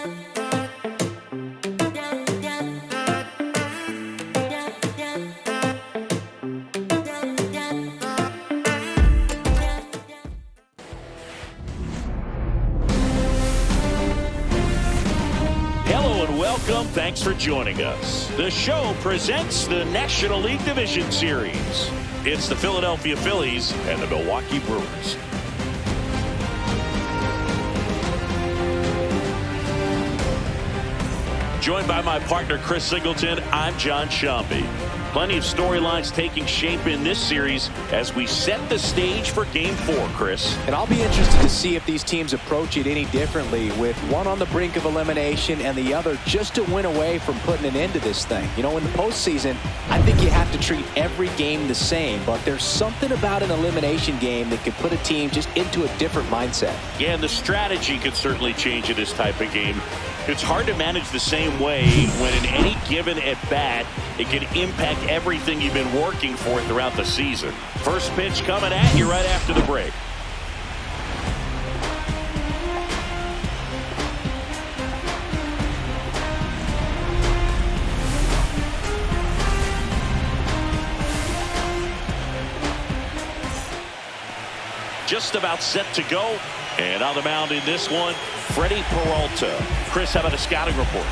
Welcome. Thanks for joining us. The show presents the National League Division Series. It's the Philadelphia Phillies and the Milwaukee Brewers. Joined by my partner, Chris Singleton, I'm John Shambi. Plenty of storylines taking shape in this series as we set the stage for Game 4, Chris. And I'll be interested to see if these teams approach it any differently, with one on the brink of elimination and the other just to win away from putting an end to this thing. You know, in the postseason, I think you have to treat every game the same, but there's something about an elimination game that could put a team just into a different mindset. Yeah, and the strategy could certainly change in this type of game. It's hard to manage the same way when in any given at-bat, it can impact everything you've been working for throughout the season. First pitch coming at you right after the break. Just about set to go. And on the mound in this one, Freddy Peralta. Chris, how about a scouting report?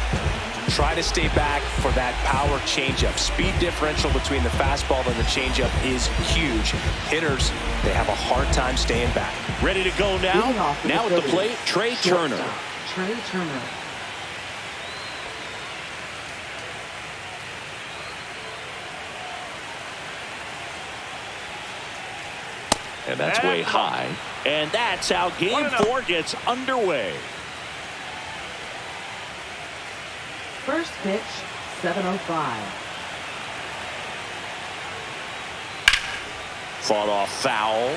Try to stay back for that power changeup. Speed differential between the fastball and the changeup is huge. Hitters, they have a hard time staying back. Ready to go now. Now at the plate, Trey Turner. Trey Turner. And that's way high. And that's how Game 4 gets underway. First pitch, 7:05. Fought off foul.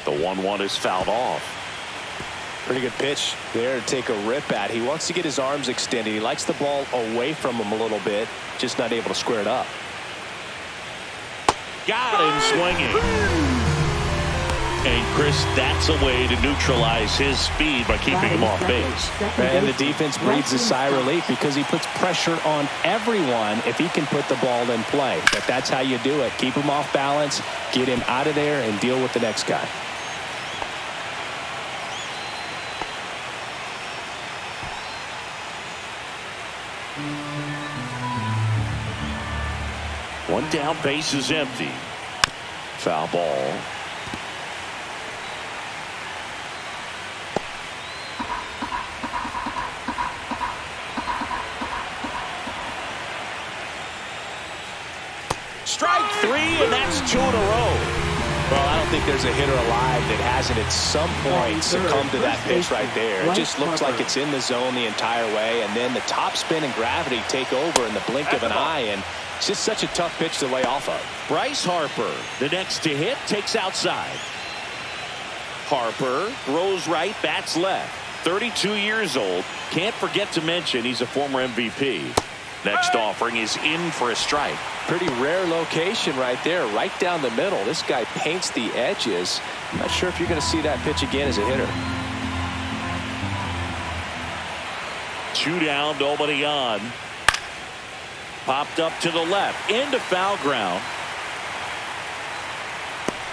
The 1-1 is fouled off. Pretty good pitch there to take a rip at. He wants to get his arms extended. He likes the ball away from him a little bit, just not able to square it up. Got him swinging. And Chris, that's a way to neutralize his speed by keeping him off base. And the defense breathes a sigh of relief because he puts pressure on everyone if he can put the ball in play. But that's how you do it. Keep him off balance, get him out of there, and deal with the next guy. One down, base is empty. Foul ball. Strike 3, and that's 2 in a row. Well, I don't think there's a hitter alive that hasn't at some point succumbed to that pitch right there. It just looks like it's in the zone the entire way, and then the top spin and gravity take over in the blink of an eye, and it's just such a tough pitch to lay off of. Bryce Harper, the next to hit, takes outside. Harper throws right, bats left. 32 years old. Can't forget to mention he's a former MVP. Next offering is in for a strike. Pretty rare location right there, right down the middle. This guy paints the edges. I'm not sure if you're going to see that pitch again as a hitter. 2 down, nobody on. Popped up to the left, into foul ground.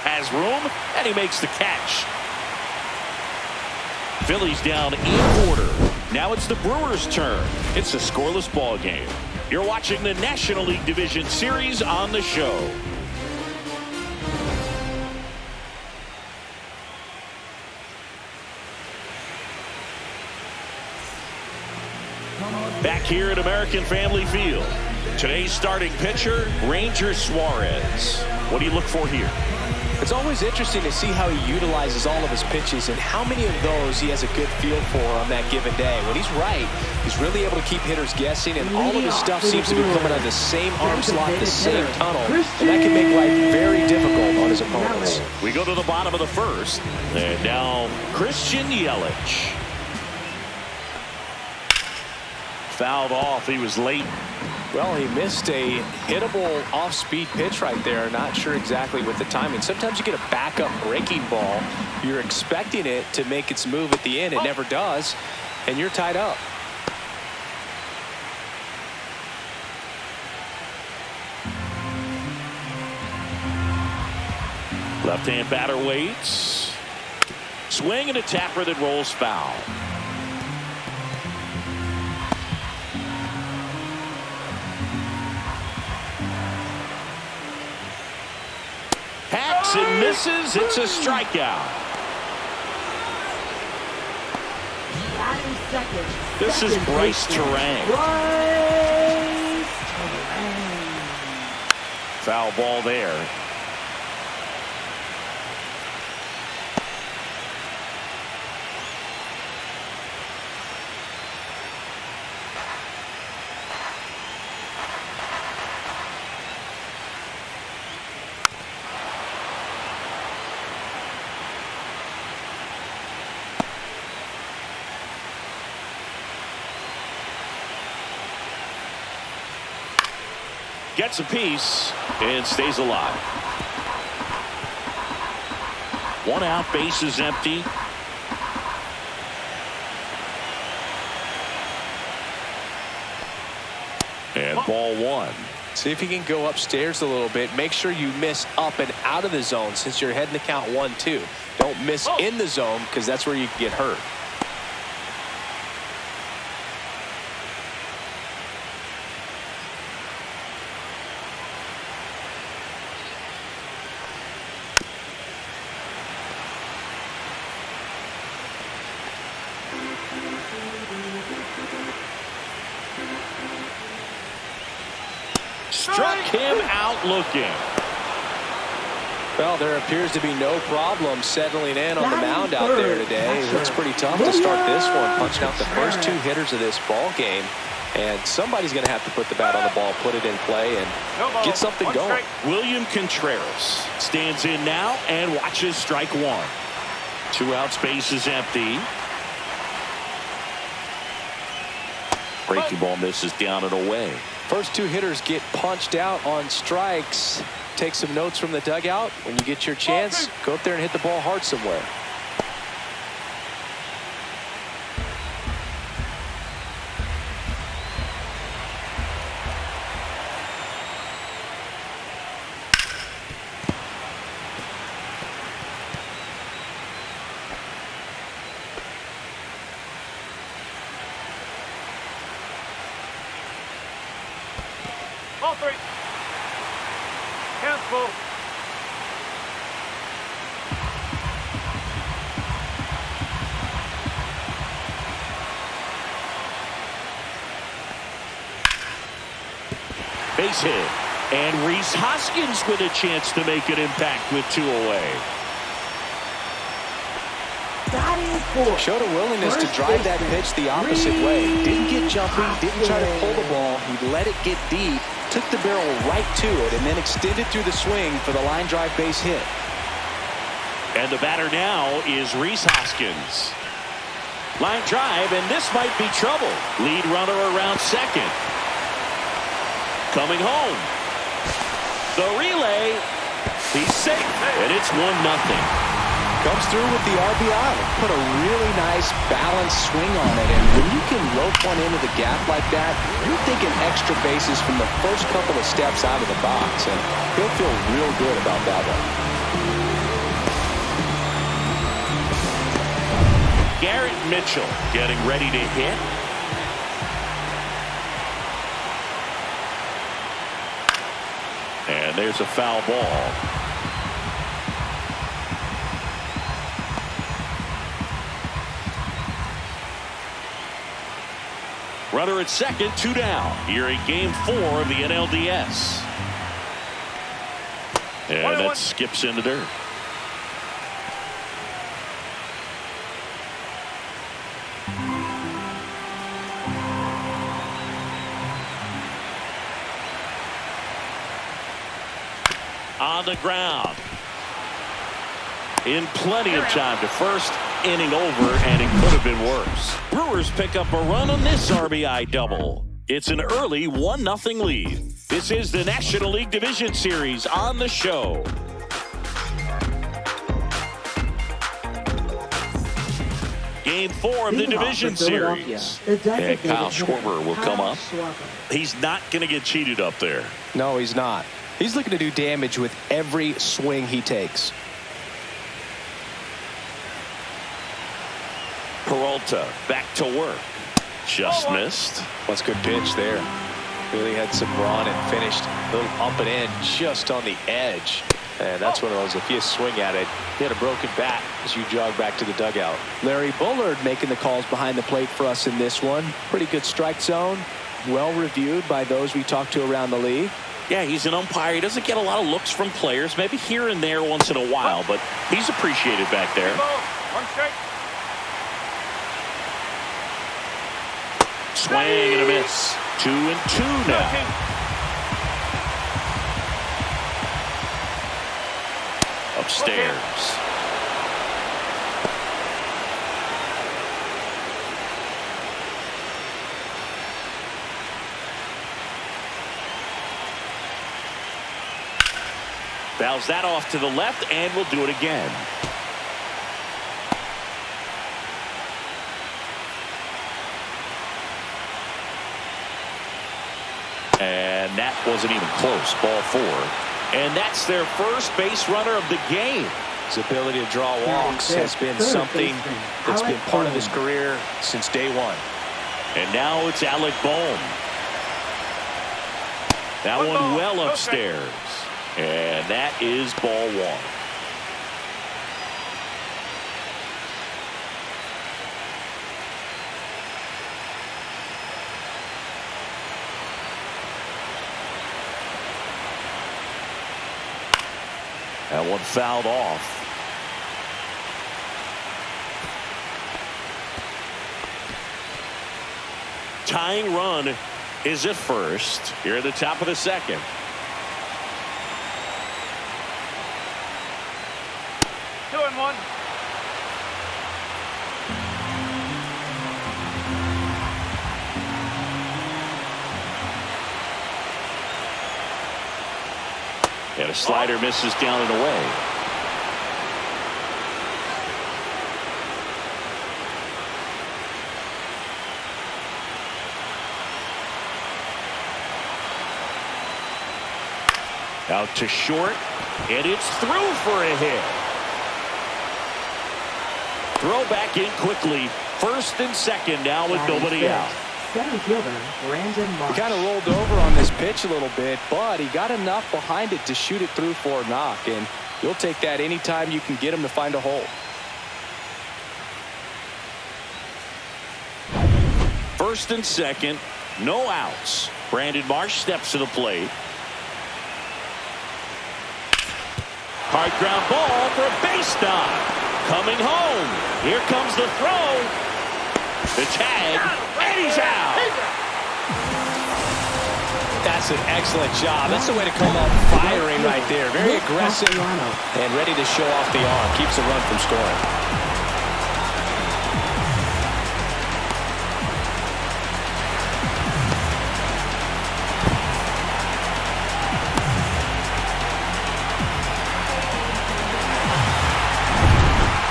Has room, and he makes the catch. Phillies down in order. Now it's the Brewers' turn. It's a scoreless ball game. You're watching the National League Division Series on the show. Back here at American Family Field. Today's starting pitcher, Ranger Suarez. What do you look for here? It's always interesting to see how he utilizes all of his pitches and how many of those he has a good feel for on that given day. When he's right, he's really able to keep hitters guessing, and all of his stuff seems to be coming out of the same arm slot, the same tunnel, and that can make life very difficult on his opponents. We go to the bottom of the first, and now Christian Yelich. fouled off. He was late. Well, he missed a hittable off-speed pitch right there. Not sure exactly with the timing. Sometimes you get a backup breaking ball. You're expecting it to make its move at the end. It never does, and you're tied up. Left-hand batter waits. Swing and a tapper that rolls foul. Hacks and misses. It's a strikeout. This is Bryce Terang. Foul ball there. Gets a piece and stays alive. One out, base is empty. And ball one. See if you can go upstairs a little bit. Make sure you miss up and out of the zone since you're heading to count 1-2. Don't miss in the zone because that's where you can get hurt. Struck him out looking. Well, there appears to be no problem settling in on the mound out there today. It's pretty tough to start this one, punching out the first two hitters of this ball game. And somebody's going to have to put the bat on the ball, put it in play, and get something going. William Contreras stands in now and watches strike one. 2 outs, base is empty. Breaking ball misses down and away. First two hitters get punched out on strikes. Take some notes from the dugout. When you get your chance, go up there and hit the ball hard somewhere. Ball three. Count full. Base hit. And Rhys Hoskins with a chance to make an impact with 2 away. Showed a willingness to drive that pitch the opposite way. Didn't get jumpy, didn't try to pull the ball. He let it get deep, took the barrel right to it, and then extended through the swing for the line drive base hit. And the batter now is Rhys Hoskins. Line drive, and this might be trouble. Lead runner around second. Coming home. The relay. He's safe, and it's 1-0. Comes through with the RBI. Put a really nice balanced swing on it. And when you can rope one into the gap like that, you're thinking extra bases from the first couple of steps out of the box. And he'll feel real good about that one. Garrett Mitchell getting ready to hit. And there's a foul ball. Runner at second, 2 down. Here in game 4 of the NLDS. And that skips into dirt. On the ground. In plenty of time to first. inning over, and it could have been worse. Brewers pick up a run on this RBI double. It's an early 1-0 lead. This is the National League Division Series on the show. Game 4 of the Division Series. And Kyle Schwarber will come up. He's not going to get cheated up there. No, he's not. He's looking to do damage with every swing he takes. Peralta back to work. Just missed. That's a good pitch there. Really had some run and finished a little up and in just on the edge. And that's one of those, if you swing at it, hit a broken bat as you jog back to the dugout. Larry Bullard making the calls behind the plate for us in this one. Pretty good strike zone. Well reviewed by those we talked to around the league. Yeah, he's an umpire. He doesn't get a lot of looks from players, maybe here and there once in a while, but he's appreciated back there. One strike. Swing and a miss. 2-2 now. Upstairs. Fouls that off to the left, and we'll do it again. And that wasn't even close. Ball 4. And that's their first base runner of the game. His ability to draw walks has been something that's been part of his career since day one. And now it's Alec Bohm. That one well upstairs. And that is ball 1. That one fouled off. Tying run is at first here at the top of the second. Two and one. And a slider misses down and away. Out to short, and it's through for a hit. Throw back in quickly. First and second now with nobody out. Center fielder Brandon Marsh. He kind of rolled over on this pitch a little bit, but he got enough behind it to shoot it through for a knock, and you'll take that anytime you can get him to find a hole. First and second, no outs. Brandon Marsh steps to the plate. Hard ground ball for a base knock. Coming home. Here comes the throw. The tag, and he's out. That's an excellent job. That's the way to come up firing right there. Very aggressive and ready to show off the arm. Keeps the run from scoring.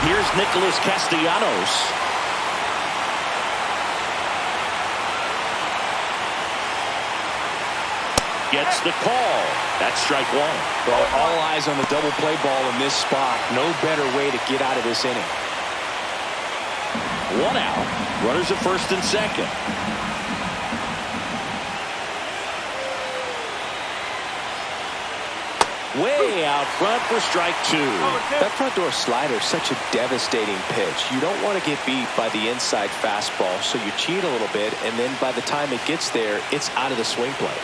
Here's Nicholas Castellanos. Gets the call. That's strike 1. Well, all eyes on the double play ball in this spot. No better way to get out of this inning. 1 out. Runners at first and second. Way out front for strike 2. That front door slider is such a devastating pitch. You don't want to get beat by the inside fastball, so you cheat a little bit, and then by the time it gets there, it's out of the swing play.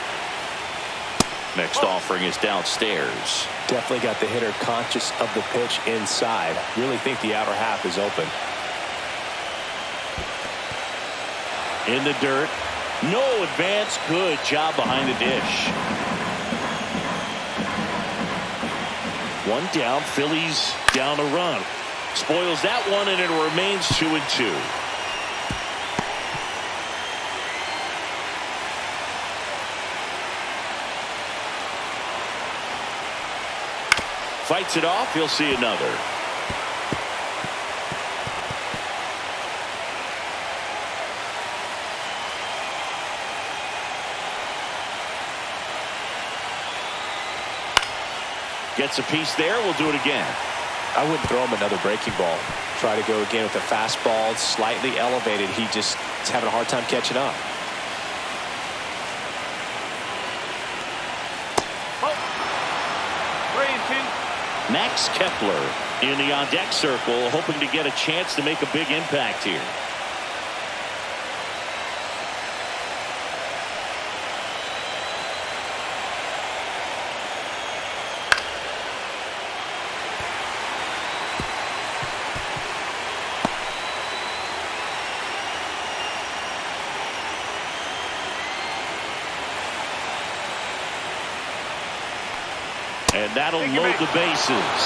Next offering is downstairs. Definitely got the hitter conscious of the pitch inside. Really think the outer half is open. In the dirt. No advance. Good job behind the dish. 1 down. Phillies down a run. Spoils that one, and it remains 2-2. Fights it off. He'll see another. Gets a piece there. We'll do it again. I wouldn't throw him another breaking ball. Try to go again with the fastball, slightly elevated. He just is having a hard time catching up. Oh. 3-2. Max Kepler in the on-deck circle, hoping to get a chance to make a big impact here. And that'll load the bases.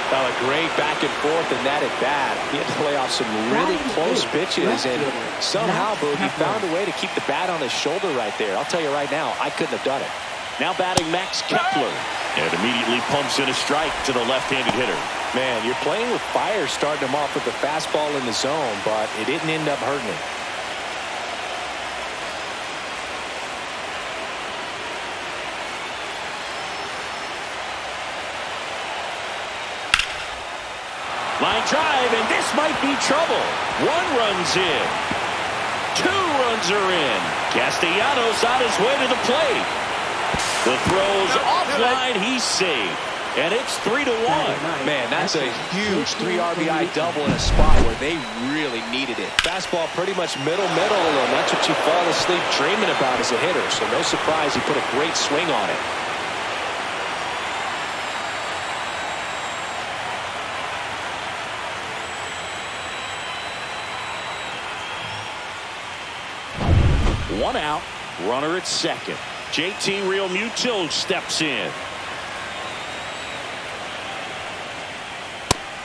Well, a great back and forth in that at bat. He had to play off some really close pitches, and somehow, Boogie found a way to keep the bat on his shoulder right there. I'll tell you right now, I couldn't have done it. Now batting Max Kepler, and immediately pumps in a strike to the left-handed hitter. Man, you're playing with fire, starting him off with the fastball in the zone, but it didn't end up hurting him. Line drive, and this might be trouble. 1 run's in. 2 runs are in. Castellanos on his way to the plate. The throw's offline. He's safe. And it's 3-1. Man, that's a huge 3 RBI double in a spot where they really needed it. Fastball pretty much middle, and that's what you fall asleep dreaming about as a hitter. So no surprise he put a great swing on it. One out, runner at second. JT Realmuto steps in.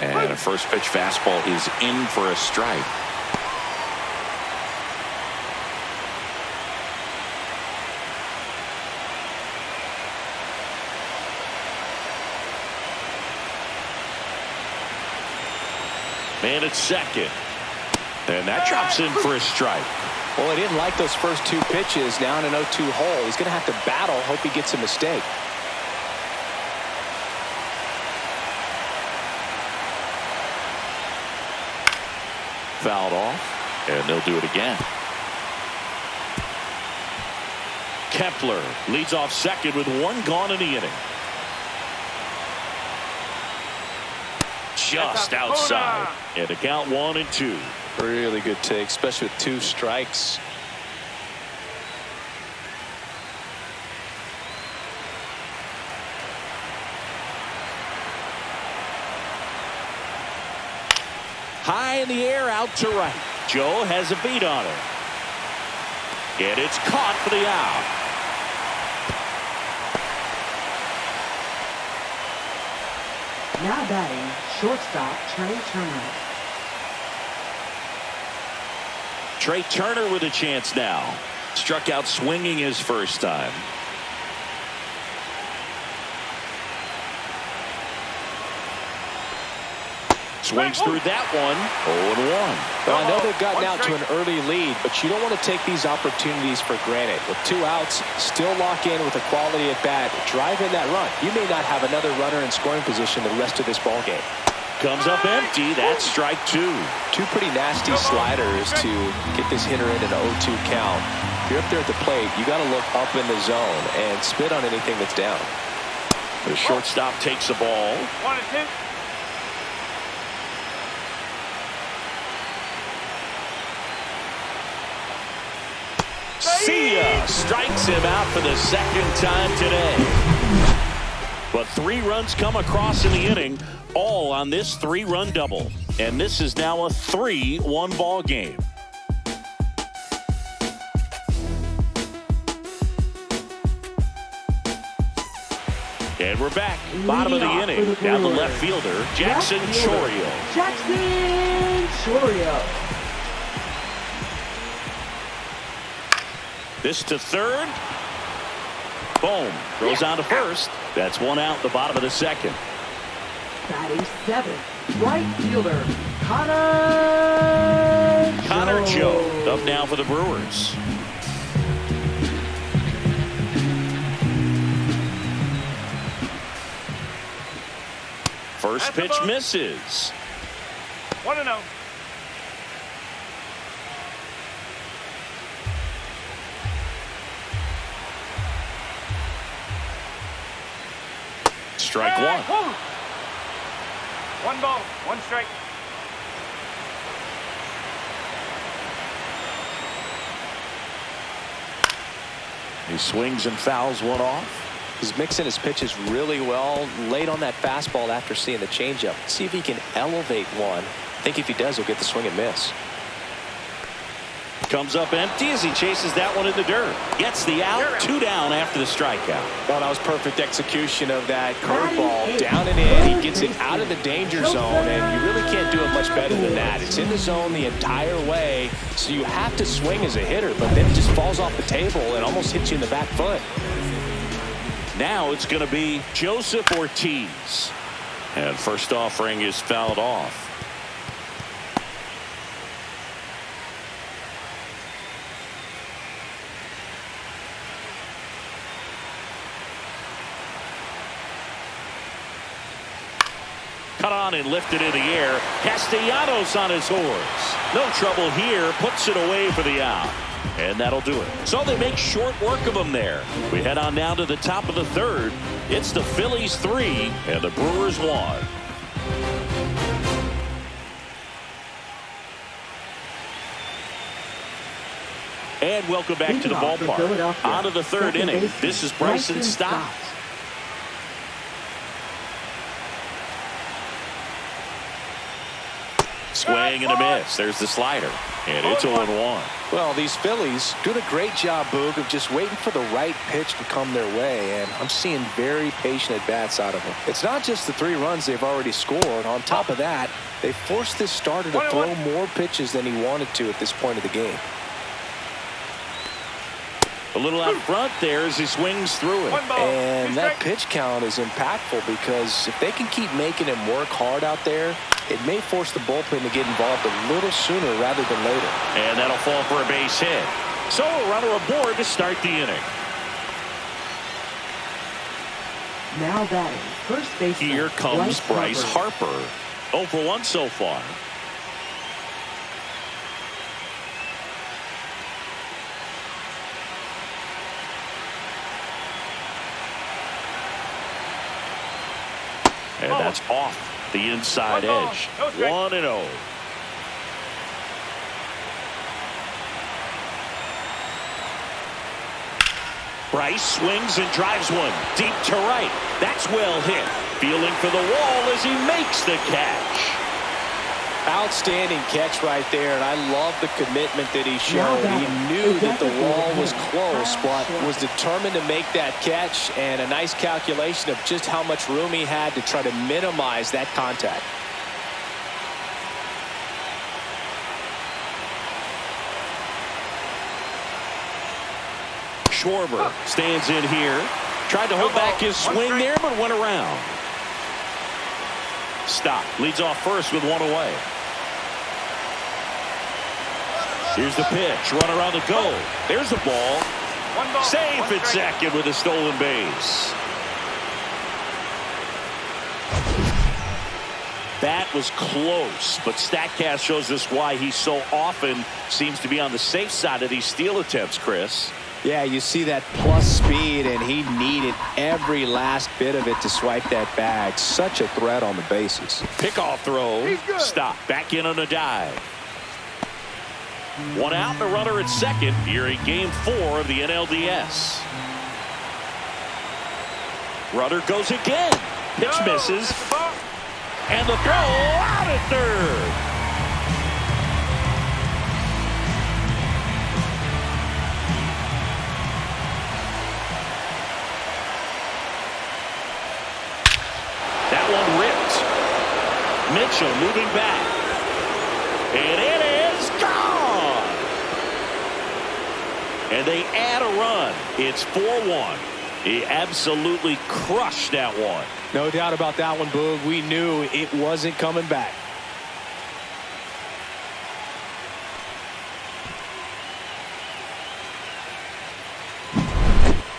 And a first pitch fastball is in for a strike. Man at second. And that drops in for a strike. Well, he didn't like those first 2 pitches. Now in an 0-2 hole, he's going to have to battle. Hope he gets a mistake. Fouled off, and they'll do it again. Kepler leads off second with 1 gone in the inning. Just outside, and a count 1-2. Really good take, especially with 2 strikes. High in the air, out to right. Joe has a beat on it. And it's caught for the out. Now batting, shortstop Trey Turner. Trey Turner with a chance now. Struck out swinging his first time. Swings through that one. 0-1. Well, I know they've gotten out to an early lead, but you don't want to take these opportunities for granted. With 2 outs, still lock in with a quality at bat. Drive in that run. You may not have another runner in scoring position the rest of this ball game. Comes up empty. That's strike 2. 2 pretty nasty sliders to get this hitter in an 0-2 count. If you're up there at the plate, you got to look up in the zone and spit on anything that's down. The shortstop takes the ball. 1-2. See ya! Strikes him out for the 2nd time today. But 3 runs come across in the inning, all on this 3-run double. And this is now a 3-1 ball game. And we're back. Bottom of the inning. Down the left fielder, Jackson Chourio. Jackson Chourio. This to third. Boom. Goes on to first. That's one out the bottom of the second. Batting seventh, right fielder, Connor Joe up now for the Brewers. First pitch misses. 1-0. Strike one. One ball, one strike. He swings and fouls one off. He's mixing his pitches really well. Late on that fastball after seeing the changeup. See if he can elevate one. I think if he does, he'll get the swing and miss. Comes up empty as he chases that one in the dirt. Gets the out. 2 down after the strikeout. Well, that was perfect execution of that curveball. Down and in. He gets it out of the danger zone, and you really can't do it much better than that. It's in the zone the entire way, so you have to swing as a hitter, but then it just falls off the table and almost hits you in the back foot. Now it's going to be Joseph Ortiz. And first offering is fouled off. Cut on and lifted in the air. Castellanos on his horse. No trouble here. Puts it away for the out. And that'll do it. So they make short work of them there. We head on down to the top of the third. It's the Phillies 3 and the Brewers 1. And welcome back to the ballpark. On to the third inning. This is Bryson Stott. Swing and a miss. There's the slider. And it's 0-1. Well, these Phillies doing a great job, Boog, of just waiting for the right pitch to come their way, and I'm seeing very patient at-bats out of them. It's not just the 3 runs they've already scored. On top of that, they forced this starter to throw more pitches than he wanted to at this point of the game. A little out front there as he swings through it. And that pitch count is impactful because if they can keep making him work hard out there, it may force the bullpen to get involved a little sooner rather than later. And that'll fall for a base hit. So a runner aboard to start the inning. Now batting first base. Here comes Bryce Harper. 0 for 1 so far. And that's off the inside edge. 1-0. Bryce swings and drives one deep to right. That's well hit. Feeling for the wall as he makes the catch. Outstanding catch right there, and I love the commitment that he showed. He knew that the wall was close, but was determined to make that catch, and a nice calculation of just how much room he had to try to minimize that contact. Schwarber stands in here. Tried to hold back his swing there, but went around. Stop. Leads off first with 1 away. Here's the pitch. Runner on the go. There's the ball. Safe at second with a stolen base. That was close, but StatCast shows us why he so often seems to be on the safe side of these steal attempts, Chris. Yeah, you see that plus speed, and he needed every last bit of it to swipe that bag. Such a threat on the bases. Pickoff throw. Stop. Back in on a dive. 1 out, the runner at second here in Game 4 of the NLDS. Runner goes again. Pitch misses. And the throw out at third. Mitchell moving back. And it is gone. And they add a run. It's 4-1. He absolutely crushed that one. No doubt about that one, Boog. We knew it wasn't coming back.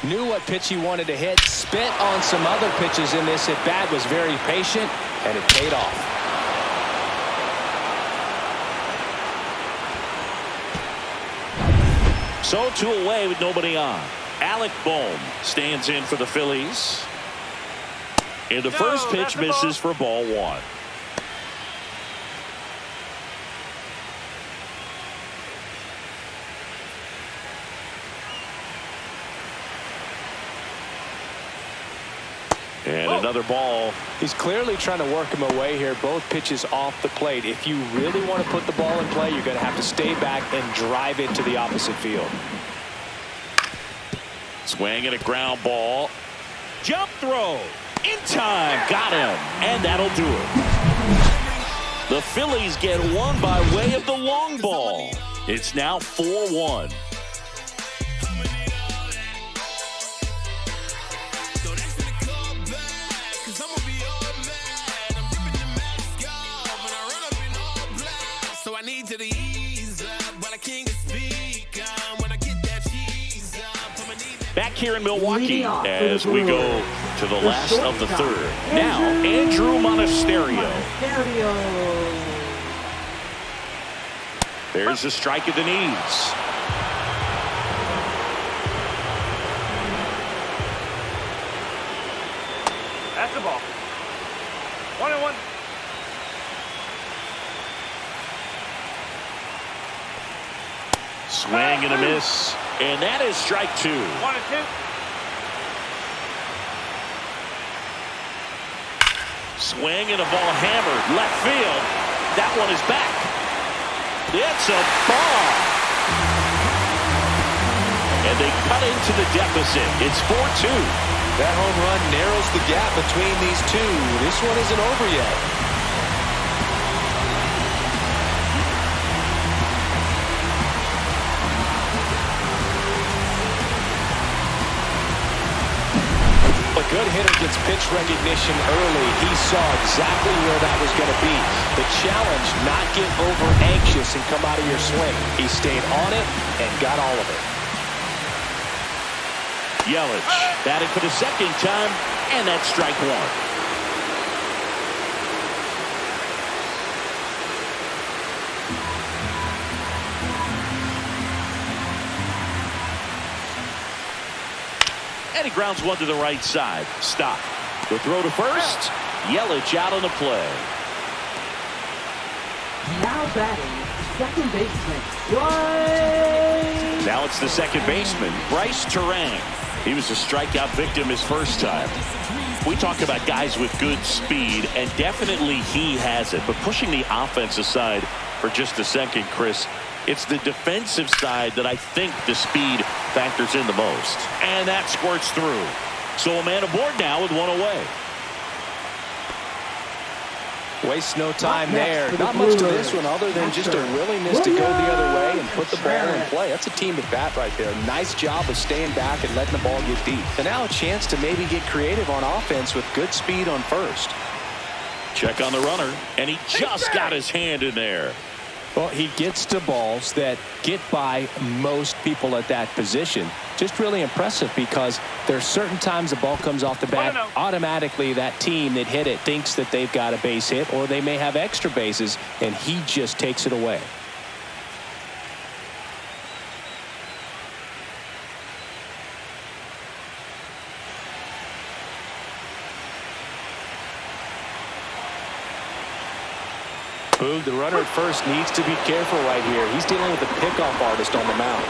Knew what pitch he wanted to hit. Spit on some other pitches in this at bat. Was very patient, and it paid off. So 2 away with nobody on. Alec Bohm stands in for the Phillies. And the first pitch misses for ball 1. And another ball. He's clearly trying to work him away here. Both pitches off the plate. If you really want to put the ball in play, you're going to have to stay back and drive it to the opposite field. Swing and a ground ball. Jump throw. In time. Got him. And that'll do it. The Phillies get one by way of the long ball. It's now 4-1. Back here in Milwaukee as we go to the last of the third. Now, Andrew Monasterio. There's a strike at the knees. That's the ball. 1-1. Swing and a miss. And that is strike 2. 1-2. Swing and a ball hammered left field. That one is back. It's a ball. And they cut into the deficit. It's 4-2. That home run narrows the gap between these two. This one isn't over yet. A good hitter gets pitch recognition early. He saw exactly where that was going to be. The challenge, not get over anxious and come out of your swing. He stayed on it and got all of it. Yelich batting for the second time, and that's strike 1. And he grounds one to the right side. Stop. The throw to first. Yelich out on the play. Now batting, second baseman, Bryce. Now it's the second baseman, Bryce Terang. He was a strikeout victim his first time. We talk about guys with good speed, and definitely he has it. But pushing the offense aside for just a second, Chris, it's the defensive side that I think the speed factors in the most. And that squirts through. So a man aboard now with one away. Waste no time there. Not much to this one other than just a willingness to go the other way and put the ball in play. That's a team at bat right there. Nice job of staying back and letting the ball get deep. And now a chance to maybe get creative on offense with good speed on first. Check on the runner, and he just got his hand in there. Well, he gets to balls that get by most people at that position. Just really impressive because there's certain times the ball comes off the bat. Automatically, that team that hit it thinks that they've got a base hit or they may have extra bases, and he just takes it away. Boog, the runner at first needs to be careful right here. He's dealing with a pickoff artist on the mound.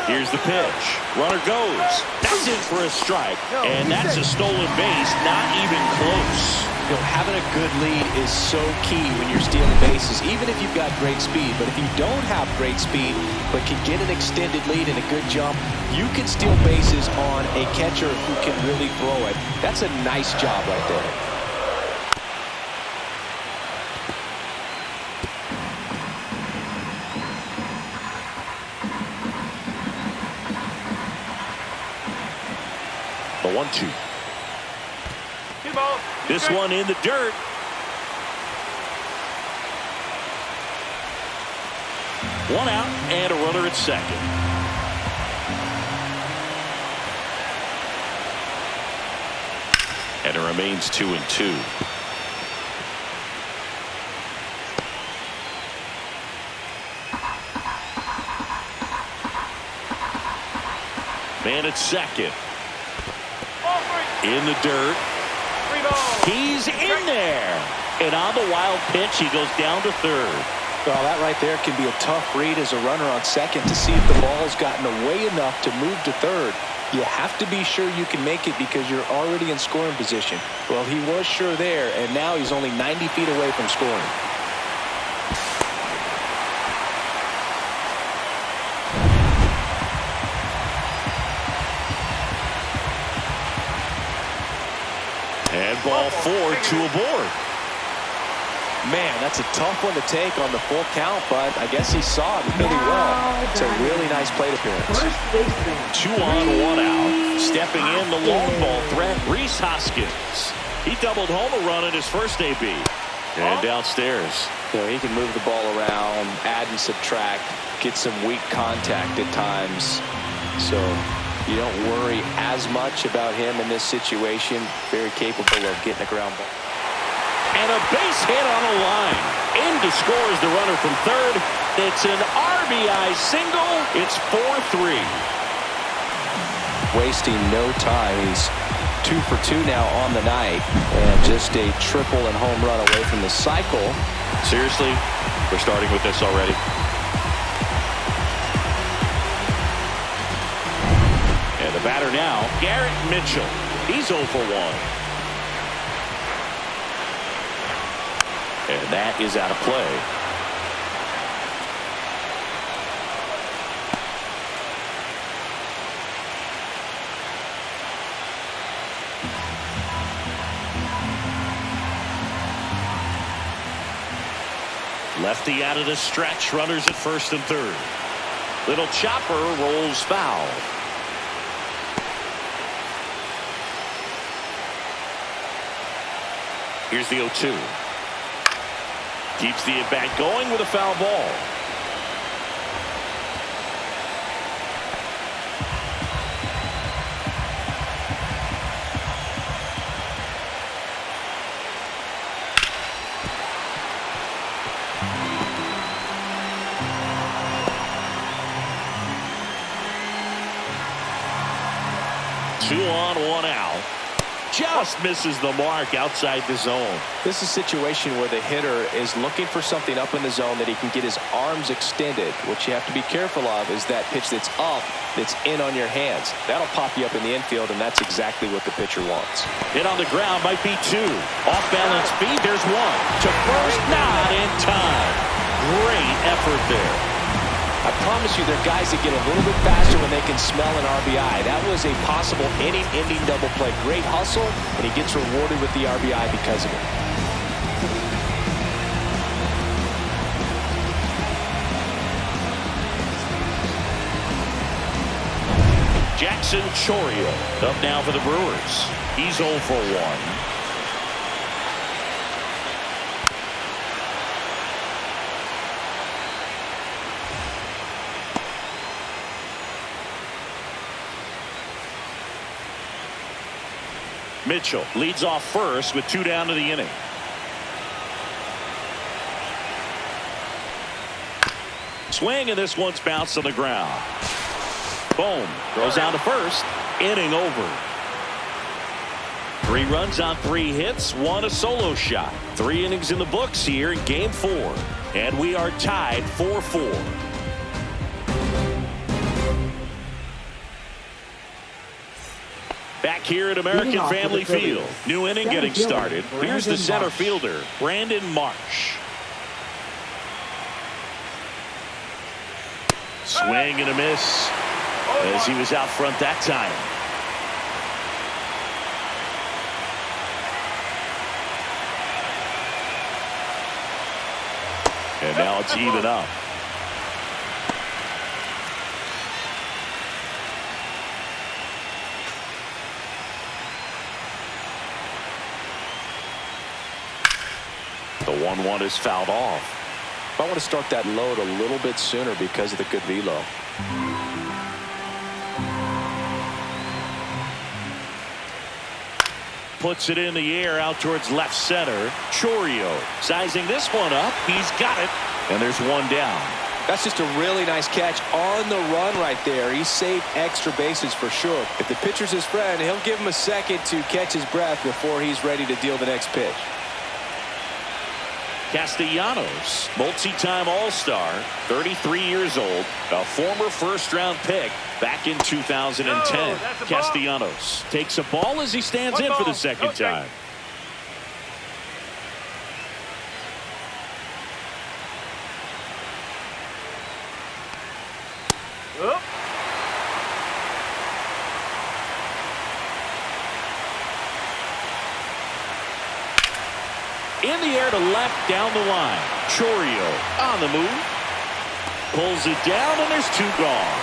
Here's the pitch. Runner goes. That's in for a strike. And that's a stolen base. Not even close. You know, having a good lead is so key when you're stealing bases, even if you've got great speed. But if you don't have great speed, but can get an extended lead and a good jump, you can steal bases on a catcher who can really throw it. That's a nice job right there. 1-2. Two balls. This one in the dirt. One out and a runner at second. And it remains 2-2. Man at second. In the dirt. He's in there. And on the wild pitch, he goes down to third. Well, that right there can be a tough read as a runner on second to see if the ball's gotten away enough to move to third. You have to be sure you can make it because you're already in scoring position. Well, he was sure there, and now he's only 90 feet away from scoring. And ball 4, 2 aboard. Man, that's a tough one to take on the full count, but I guess he saw it really well. It's a really nice plate appearance. 2 on, 1 out. Stepping in, the long ball threat, Rhys Hoskins. He doubled home a run in his first AB. And downstairs. You know, he can move the ball around, add and subtract, get some weak contact at times. So you don't worry as much about him in this situation. Very capable of getting a ground ball. And a base hit on a line. In to score is the runner from third. It's an RBI single. It's 4-3. Wasting no time. He's 2 for 2 now on the night. And just a triple and home run away from the cycle. Seriously, we're starting with this already. And the batter now, Garrett Mitchell. He's 0 for 1. And that is out of play. Lefty out of the stretch. Runners at first and third. Little chopper rolls foul. Here's the 0-2. Keeps the at-bat going with a foul ball. Two on, 1 out. Just misses the mark outside the zone. This is a situation where the hitter is looking for something up in the zone that he can get his arms extended. What you have to be careful of is that pitch that's up, that's in on your hands. That'll pop you up in the infield, and that's exactly what the pitcher wants. Hit on the ground might be 2. Off balance feed, there's 1. To first, not in time. Great effort there. I promise you, there are guys that get a little bit faster when they can smell an RBI. That was a possible inning-ending double play. Great hustle, and he gets rewarded with the RBI because of it. Jackson Chourio up now for the Brewers. He's 0 for 1. Mitchell leads off first with 2 down to the inning. Swing, and this one's bounced on the ground. Boom. Throws down to first. Inning over. 3 runs on 3 hits. 1 a solo shot. 3 innings in the books here in game 4. And we are tied 4-4. Back here at American Family Field. New inning getting started. Here's the center fielder, Brandon Marsh. Swing and a miss as he was out front that time. And now it's even up. The 1-1 is fouled off. I want to start that load a little bit sooner because of the good velo. Puts it in the air out towards left center. Chourio sizing this one up. He's got it. And there's one down. That's just a really nice catch on the run right there. He saved extra bases for sure. If the pitcher's his friend, he'll give him a second to catch his breath before he's ready to deal the next pitch. Castellanos, multi-time All-Star, 33 years old, a former first-round pick back in 2010. Castellanos takes a ball as he stands in for the second time. In the air to left down the line. Chourio on the move. Pulls it down and there's two gone.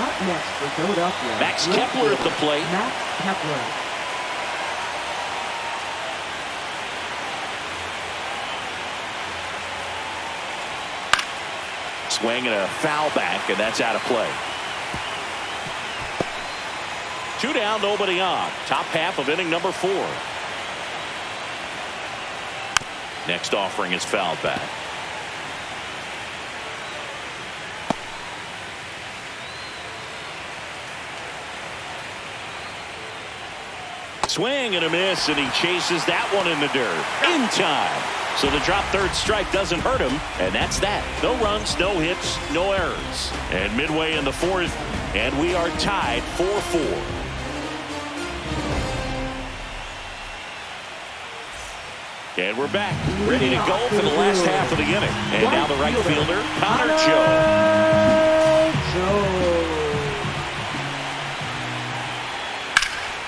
Up next for Philadelphia. Max Kepler at the plate. Max Kepler. Swing and a foul back, and that's out of play. 2 down, nobody on. Top half of inning number 4. Next offering is fouled back. Swing and a miss, and he chases that one in the dirt. In time. So the drop third strike doesn't hurt him, and that's that. No runs, no hits, no errors. And midway in the 4th, and we are tied 4-4. And we're back, ready to go for the last half of the inning. And now the right fielder, Connor Joe.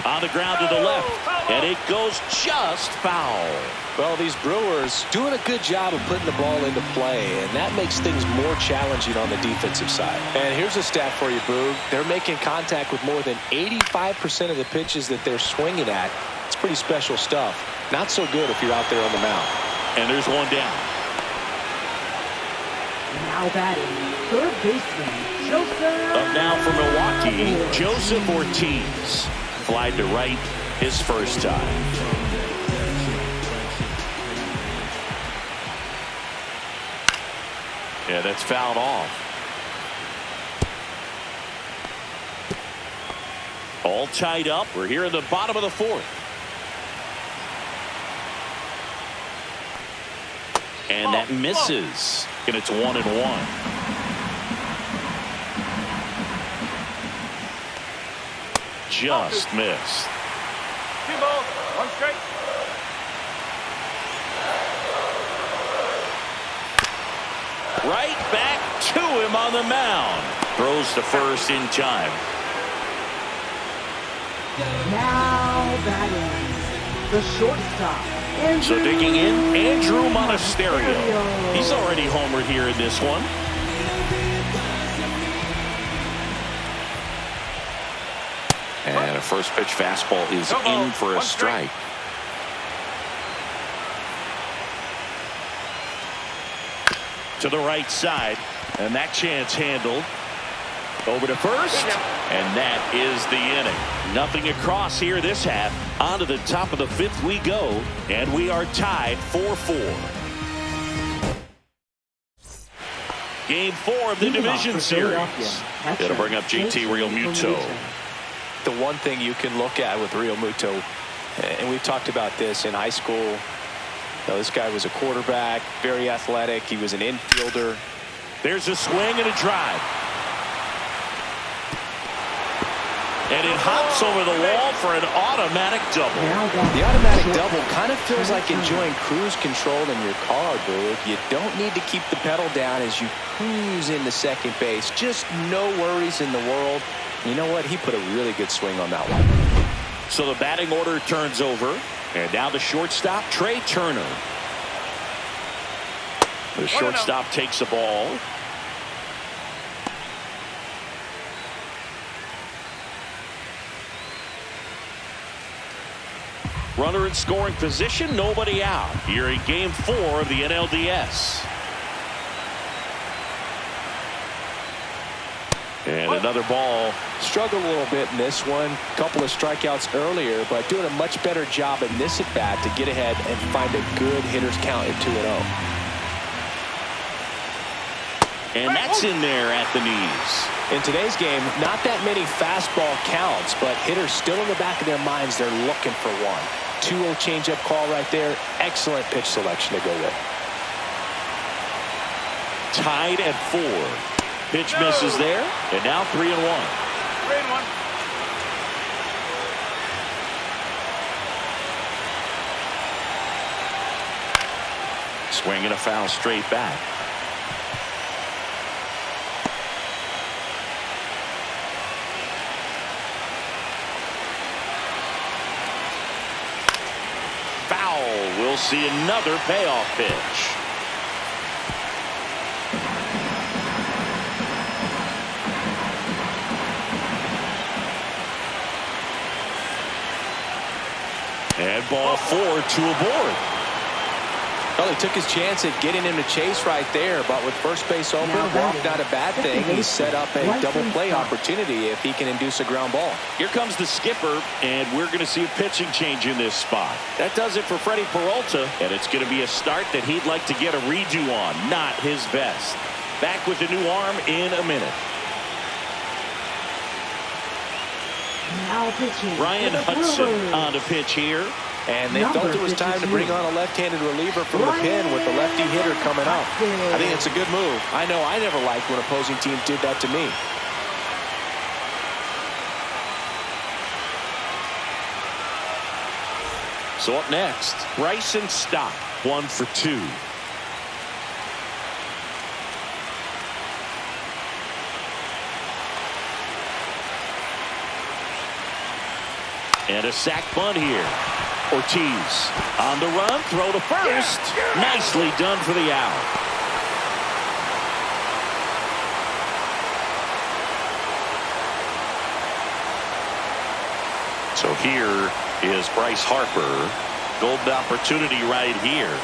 On the ground to the left, and it goes just foul. Well, these Brewers doing a good job of putting the ball into play, and that makes things more challenging on the defensive side. And here's a stat for you, Boog. They're making contact with more than 85% of the pitches that they're swinging at. It's pretty special stuff. Not so good if you're out there on the mound. And there's one down. Now batting, third baseman, Joseph. Up now for Milwaukee, Joseph Ortiz. Flied to right his first time. Yeah, that's fouled off. All tied up. We're here in the bottom of the 4th. And that misses. And it's 1-1. Just missed. 2 balls, 1 strike. Right back to him on the mound. Throws to first in time. Now batting, the shortstop. So digging in, Andrew Monasterio. He's already homered here in this one. And a first pitch fastball is in for a strike. To the right side, and that chance handled. Over to first, and that is the inning. Nothing across here this half. On to the top of the 5th we go, and we are tied 4-4. Game 4 of the division series. It'll bring up JT Realmuto. The one thing you can look at with Realmuto, and we've talked about this in high school. You know, this guy was a quarterback, very athletic. He was an infielder. There's a swing and a drive. And it hops over the wall for an automatic double. The automatic double kind of feels like enjoying cruise control in your car, dude. You don't need to keep the pedal down as you cruise into second base. Just no worries in the world. You know what? He put a really good swing on that one. So the batting order turns over. And now the shortstop, Trey Turner. The shortstop takes the ball. Runner in scoring position, nobody out. Here in game 4 of the NLDS. And another ball. Struggled a little bit in this one. Couple of strikeouts earlier, but doing a much better job in this at bat to get ahead and find a good hitter's count at 2-0. And that's in there at the knees. In today's game, not that many fastball counts, but hitters still in the back of their minds, they're looking for one. 2-0 changeup call right there. Excellent pitch selection to go with. Tied at 4. Pitch misses there, and now 3-1. 3-1. Swinging a foul straight back. Foul. We'll see another payoff pitch. And ball 4, 2 aboard. Well, he took his chance at getting him to chase right there, but with first base open, walk not a bad thing. He set up a double play opportunity if he can induce a ground ball. Here comes the skipper, and we're going to see a pitching change in this spot. That does it for Freddy Peralta, and it's going to be a start that he'd like to get a redo on. Not his best. Back with the new arm in a minute. Now pitching. Ryan Hudson on the pitch here. And they felt it was time to bring on a left-handed reliever from the pen with the lefty hitter coming up. I think it's a good move. I know I never liked when opposing teams did that to me. So up next, Bryson Stott, 1 for 2. And a sac bunt here. Ortiz on the run, throw to first. Nicely done for the out. So here is Bryce Harper. Golden opportunity right here.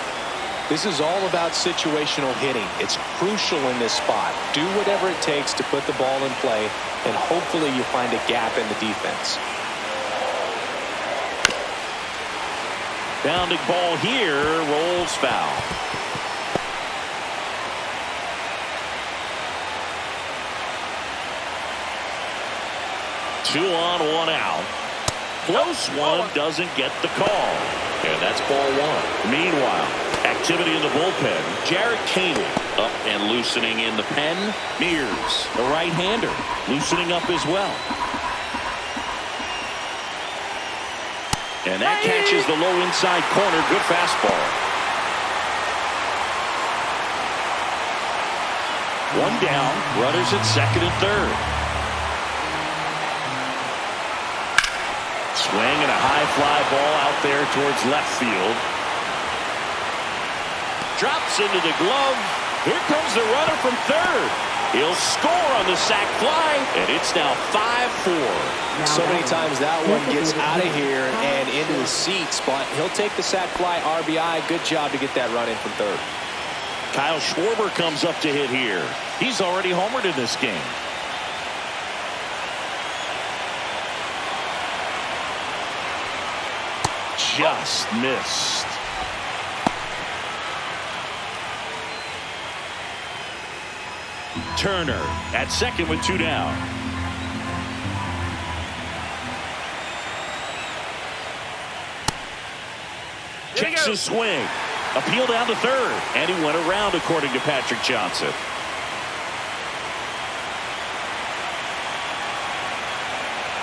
This is all about situational hitting. It's crucial in this spot. Do whatever it takes to put the ball in play, and hopefully you find a gap in the defense. Bounding ball here, rolls foul. Two on, 1 out. Close one, doesn't get the call. And that's ball 1. Meanwhile, activity in the bullpen. Jarrett Caney up and loosening in the pen. Mears, the right-hander, loosening up as well. And that catches the low inside corner. Good fastball. 1 down. Runners at second and third. Swing and a high fly ball out there towards left field. Drops into the glove. Here comes the runner from third. He'll score on the sac fly, and it's now 5-4. So many times that one gets out of here and into the seats, but he'll take the sac fly RBI. Good job to get that run in from third. Kyle Schwarber comes up to hit here. He's already homered in this game. Just missed. Turner at second with 2 down. Takes a swing. Appeal down to third. And he went around, according to Patrick Johnson.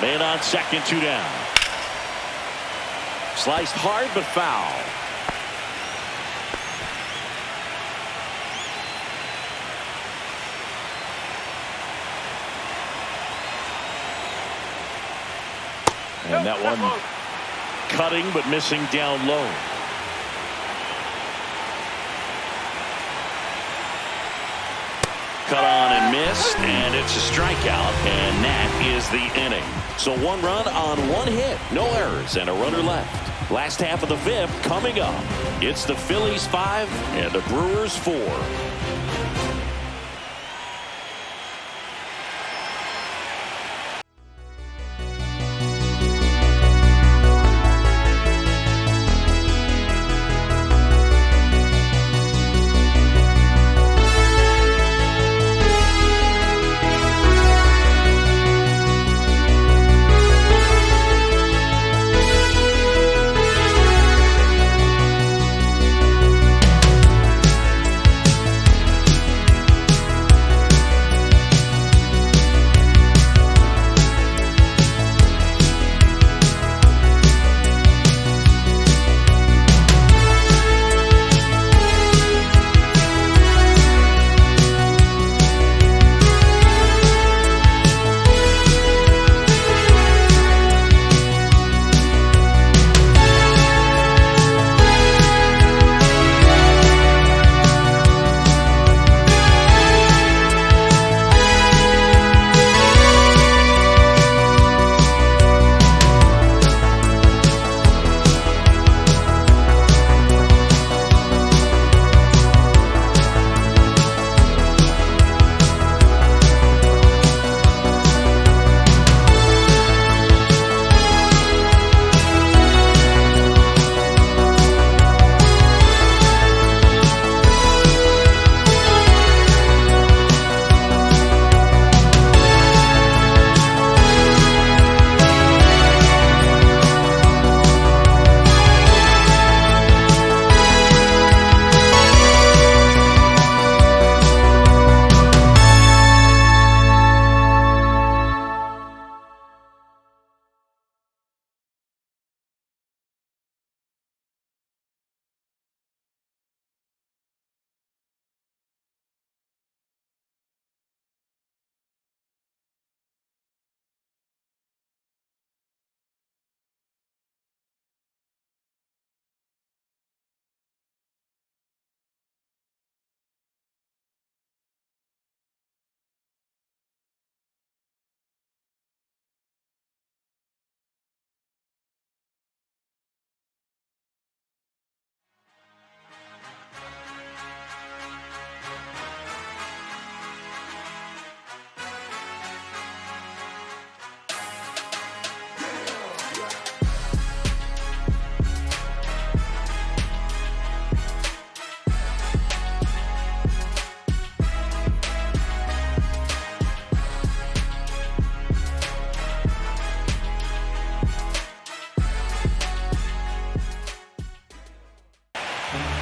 Man on second, 2 down. Sliced hard but foul. And that one cutting but missing down low. Cut on and missed, and it's a strikeout, and that is the inning. So 1 run on 1 hit, no errors, and a runner left. Last half of the fifth coming up. It's the Phillies 5 and the Brewers 4.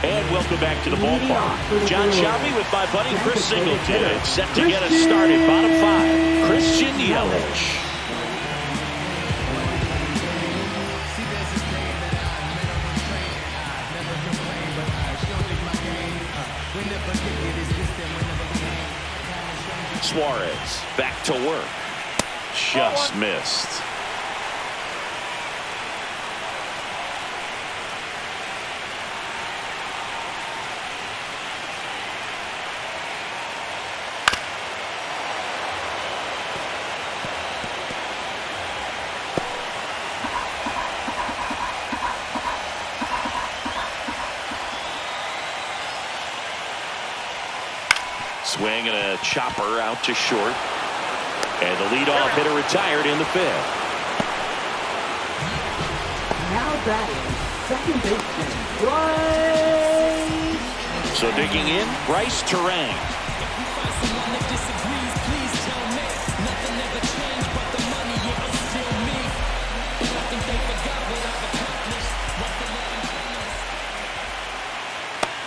And welcome back to the ballpark. John Shelby with my buddy Chris Singleton, set to get us started. Bottom 5, Christian Yelich. Suarez back to work. Just missed. Swing and a chopper out to short. And the leadoff hitter retired in the 5th. Now batting, second baseman, Bryce. So digging in, Bryce Terang.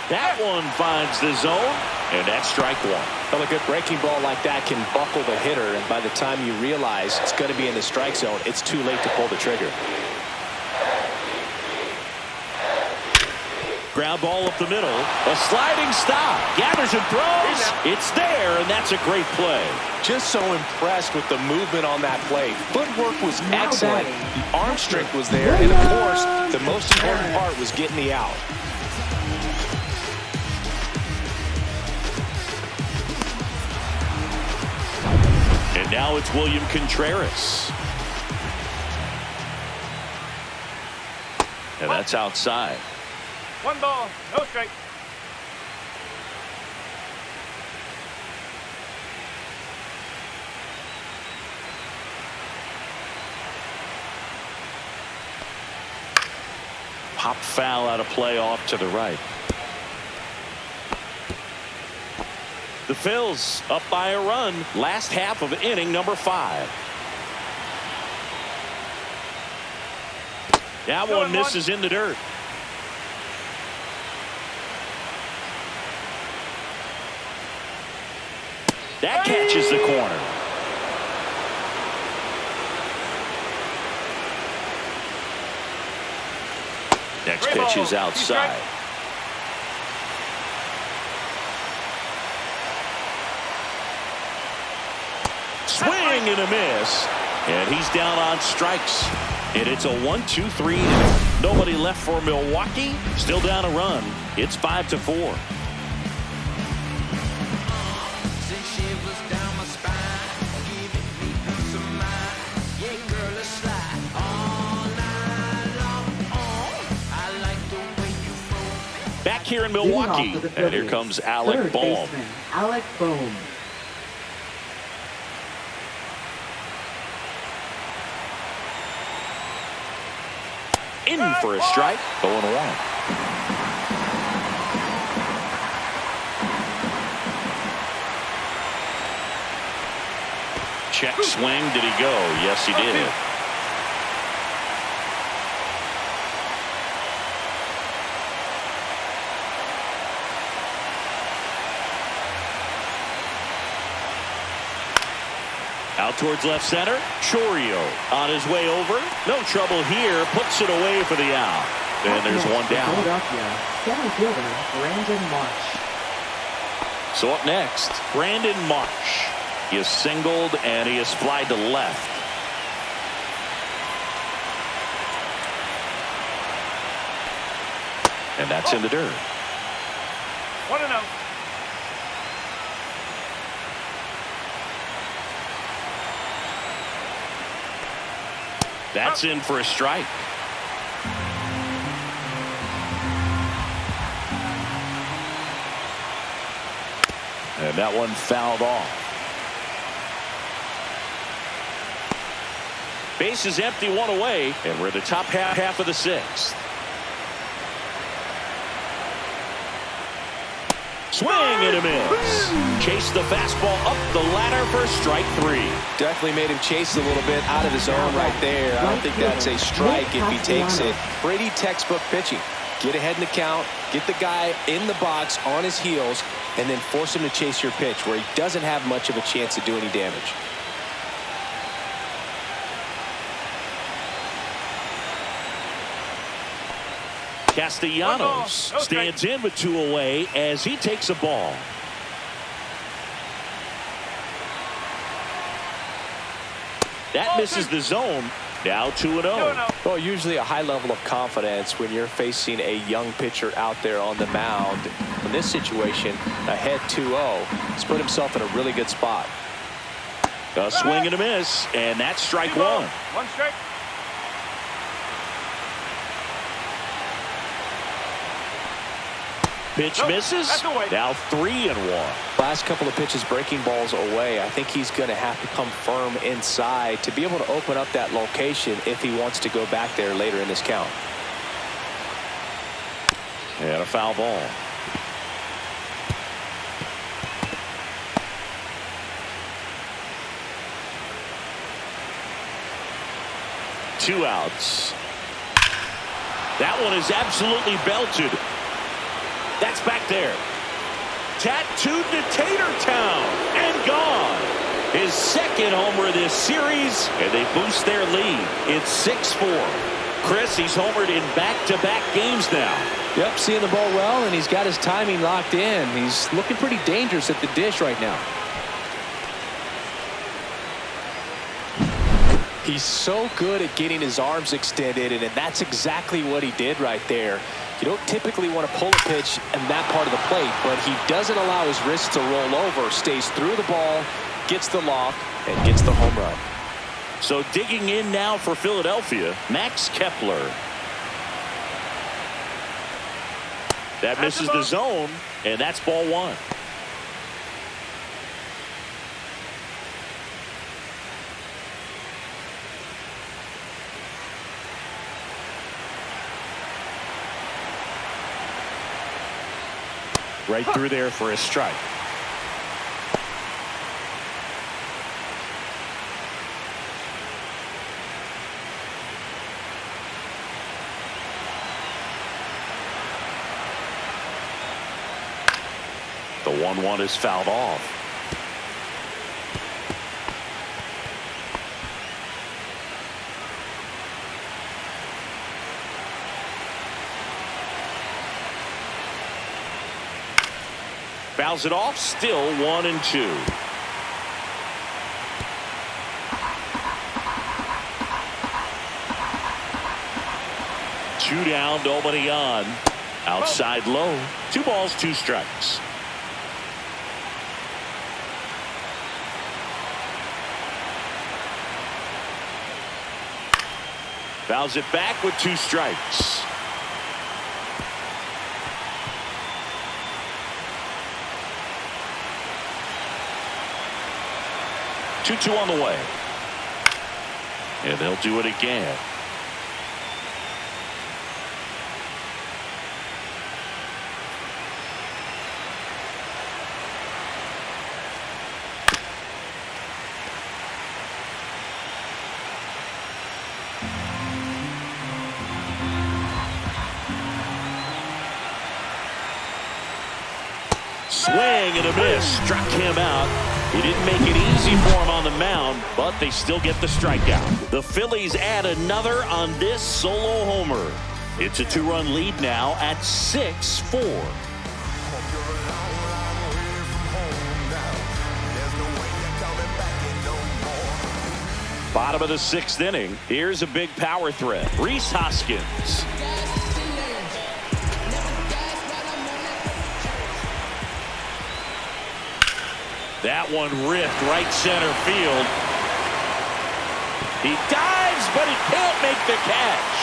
That one finds the zone, and that's strike 1. Well, a good breaking ball like that can buckle the hitter, and by the time you realize it's going to be in the strike zone, it's too late to pull the trigger. Ground ball up the middle. A sliding stop. Gathers and throws. It's there, and that's a great play. Just so impressed with the movement on that play. Footwork was excellent. The arm strength was there, and of course, the most important part was getting the out. And now it's William Contreras. And that's outside. 1 ball, no strike. Pop foul out of play off to the right. The Phils up by a run. Last half of inning number 5. That one misses in the dirt. That catches the corner. Next pitch is outside. Swing and a miss. And he's down on strikes. And it's a 1-2-3. Nobody left for Milwaukee. Still down a run. It's 5-4. Back here in Milwaukee, and here comes Alec Bohm. Alec Bohm. In for a strike. 0-1. Check swing. Did he go? Yes, he did. Out towards left center. Chourio on his way over. No trouble here. Puts it away for the out. And there's one down. Philadelphia center fielder Brandon Marsh. So up next, Brandon Marsh. He is singled and he is flied to left. And that's in the dirt. 1-0. That's in for a strike. And that one fouled off. Base is empty, 1 away, and we're at the top half of the 6th. Swing and a miss. Chase the fastball up the ladder for strike 3. Definitely made him chase a little bit out of the zone right there. I don't think that's a strike if he takes it. Pretty textbook pitching. Get ahead in the count, get the guy in the box on his heels, and then force him to chase your pitch where he doesn't have much of a chance to do any damage. Castellanos stands in with 2 away as he takes a ball. That misses the zone. Now 2-0. Well, usually a high level of confidence when you're facing a young pitcher out there on the mound. In this situation, ahead 2-0, he's put himself in a really good spot. A swing and a miss, and that's strike 1. 1 strike. Pitch misses. Now 3-1. Last couple of pitches breaking balls away. I think he's going to have to come firm inside to be able to open up that location if he wants to go back there later in this count. And a foul ball. Two outs. That one is absolutely belted. That's back there. Tattooed to Tatertown and gone. His second homer this series, and they boost their lead. It's 6-4. Chris, he's homered in back-to-back games now. Yep, seeing the ball well, and he's got his timing locked in. He's looking pretty dangerous at the dish right now. He's so good at getting his arms extended, and that's exactly what he did right there. You don't typically want to pull a pitch in that part of the plate, but he doesn't allow his wrist to roll over, stays through the ball, gets the loft, and gets the home run. So digging in now for Philadelphia, Max Kepler. That misses the zone, and that's ball one. Right through there for a strike. The 1-1 is fouled off. Fouls it off, still 1-2. Two down, nobody on. Outside low. 2 balls, 2 strikes. Fouls it back with 2 strikes. Two on the way. And they'll do it again. Swing and a miss. Struck him out. He didn't make it easy for him on the mound, but they still get the strikeout. The Phillies add another on this solo homer. It's a 2-run lead now at 6-4. Bottom of the 6th inning. Here's a big power threat. Rhys Hoskins. That one ripped right center field. He dives, but he can't make the catch.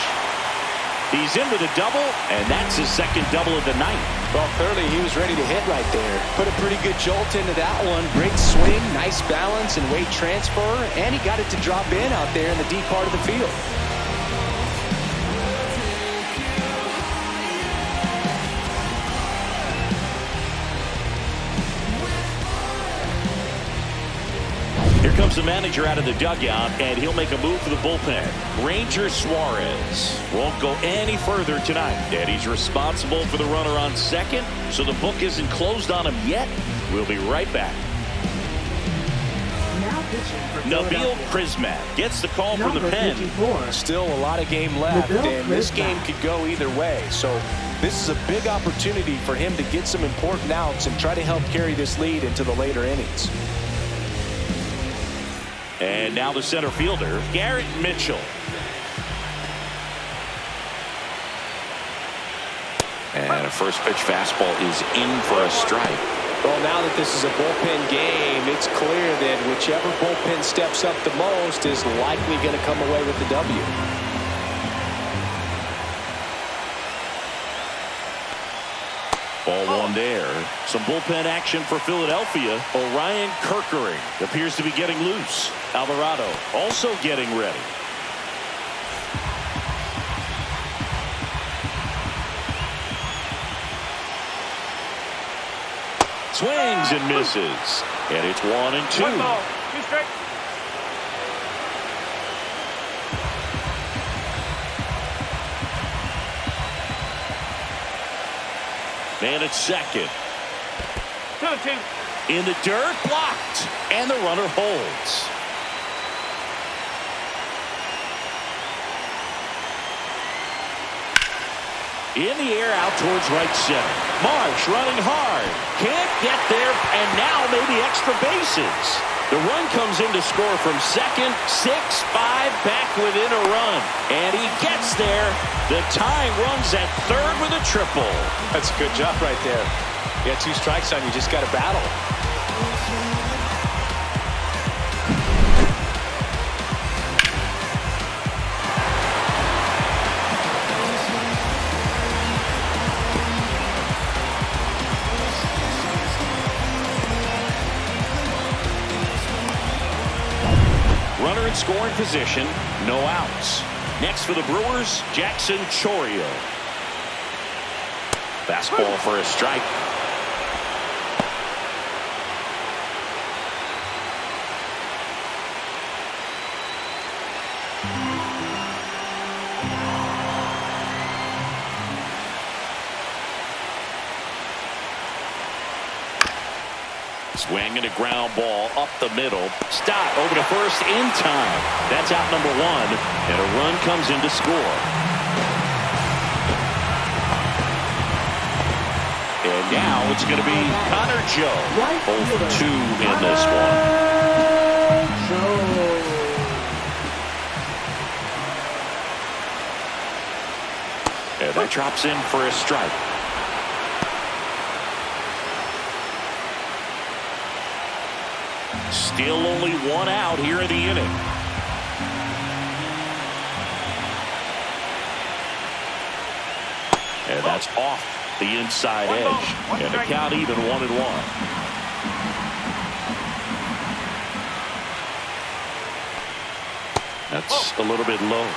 He's in with a double, and that's his second double of the night. Well, clearly he was ready to hit right there. Put a pretty good jolt into that one. Great swing, nice balance and weight transfer, and he got it to drop in out there in the deep part of the field. Here comes the manager out of the dugout, and he'll make a move for the bullpen. Ranger Suarez won't go any further tonight, and he's responsible for the runner on second, so the book isn't closed on him yet. We'll be right back. Now pitching for Nabil Prismat gets the call from the Number pen. 54. Still a lot of game left, and this game could go either way. So this is a big opportunity for him to get some important outs and try to help carry this lead into the later innings. And now the center fielder, Garrett Mitchell. And a first pitch fastball is in for a strike. Well, now that this is a bullpen game, it's clear that whichever bullpen steps up the most is likely going to come away with the W. Ball one there. Some bullpen action for Philadelphia. Orion Kirkering appears to be getting loose. Alvarado also getting ready. Swings and misses. And it's 1-2. 1 ball, 2 strikes. Man at second. 2-2. In the dirt, blocked. And the runner holds. In the air out towards right center. Marsh running hard. Can't get there, and now maybe extra bases. The run comes in to score from second. 6-5 back within a run. And he gets there. The tying runs at third with a triple. That's a good job right there. You got 2 strikes on you, just got to battle. runner in scoring position. No outs. Next for the Brewers, Jackson Chourio. Fastball for a strike. Swing and a ground ball up the middle. Stop over to first in time. That's out number one, and a run comes in to score. And now it's going to be Connor Joe. 0-2 in this one. And that drops in for a strike. Still only one out here in the inning. And that's off the inside edge. And the count even 1-1. That's a little bit low.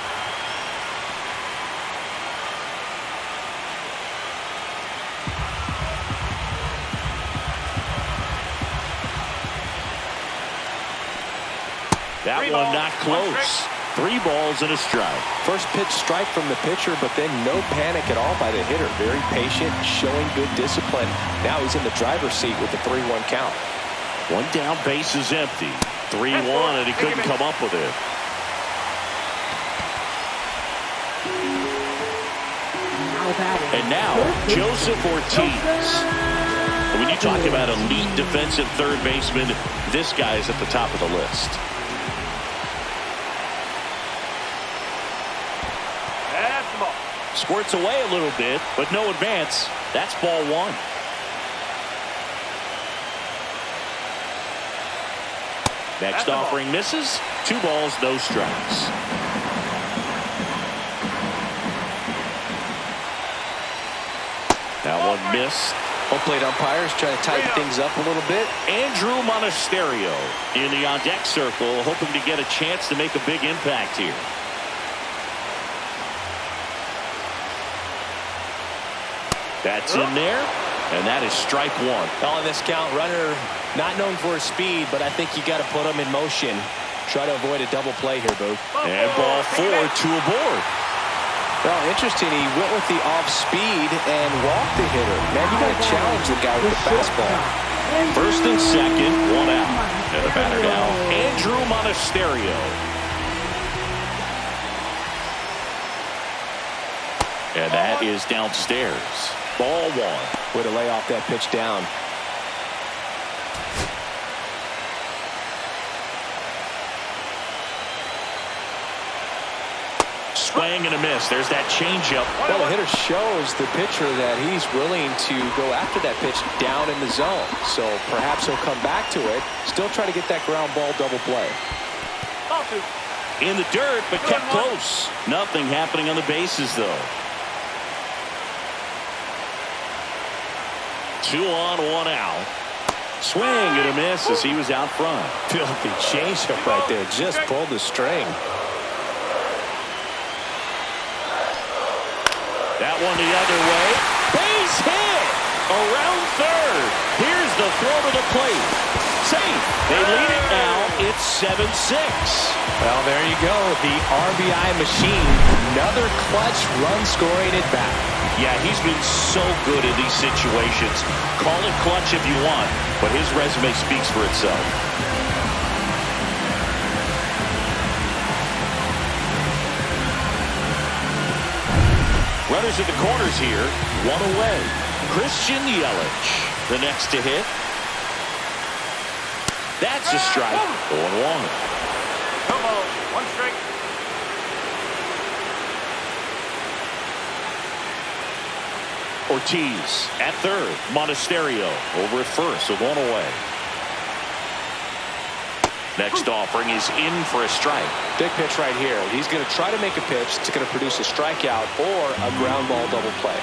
That one not close. 3 balls and a strike. First pitch strike from the pitcher, but then no panic at all by the hitter. Very patient, showing good discipline. Now he's in the driver's seat with the 3-1 count. One down, base is empty. 3-1, and he couldn't come up with it. And now, Joseph Ortiz. When you talk about elite defensive third baseman, this guy is at the top of the list. Squirts away a little bit, but no advance. That's ball 1. Next offering misses. 2 balls, no strikes. That one missed. Home plate umpires trying to tighten things up a little bit. Andrew Monasterio in the on-deck circle, hoping to get a chance to make a big impact here. That's in there, and that is strike 1. On this count, runner not known for his speed, but I think you got to put him in motion. Try to avoid a double play here, Boo. And ball 4, 2 aboard. Well, interesting. He went with the off speed and walked the hitter. Man, you got to challenge the guy with the fastball. First and second, 1 out. And the batter now, Andrew Monasterio. And that is downstairs. Ball 1. Way to lay off that pitch down. Swing and a miss. There's that changeup. Well, the hitter shows the pitcher that he's willing to go after that pitch down in the zone. So perhaps he'll come back to it. Still try to get that ground ball double play. In the dirt, but kept close. Nothing happening on the bases, though. 2 on, 1 out. Swing and a miss as he was out front. Filthy changeup right there. Just pulled the string. That one the other way. Base hit around third. Here's the throw to the plate. Safe. They lead it now. It's 7-6. Well, there you go. The RBI machine. Another clutch run scoring at bat. Yeah, he's been so good in these situations. Call it clutch if you want, but his resume speaks for itself. Runners at the corners here. 1 away. Christian Yelich, the next to hit. That's a strike. 0-1. Come on, 1 strike. Ortiz at third. Monasterio over at first, so 1 away. Next offering is in for a strike. Big pitch right here. He's going to try to make a pitch that's going to produce a strikeout or a ground ball double play.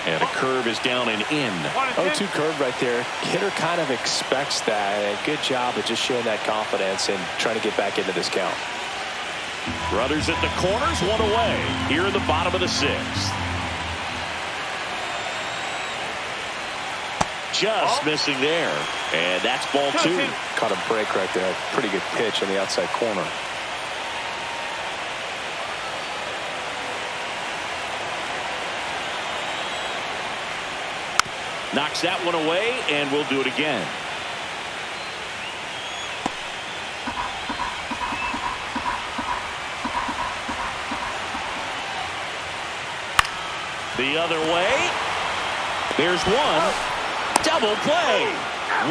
And a curve is down and in. 0-2 curve right there. Hitter kind of expects that. And good job of just showing that confidence and trying to get back into this count. Runners at the corners, one away. Here in the bottom of the sixth. Just missing there. And that's ball two. Caught a break right there. Pretty good pitch on the outside corner. Knocks that one away, and we'll do it again. The other way. There's one. Double play.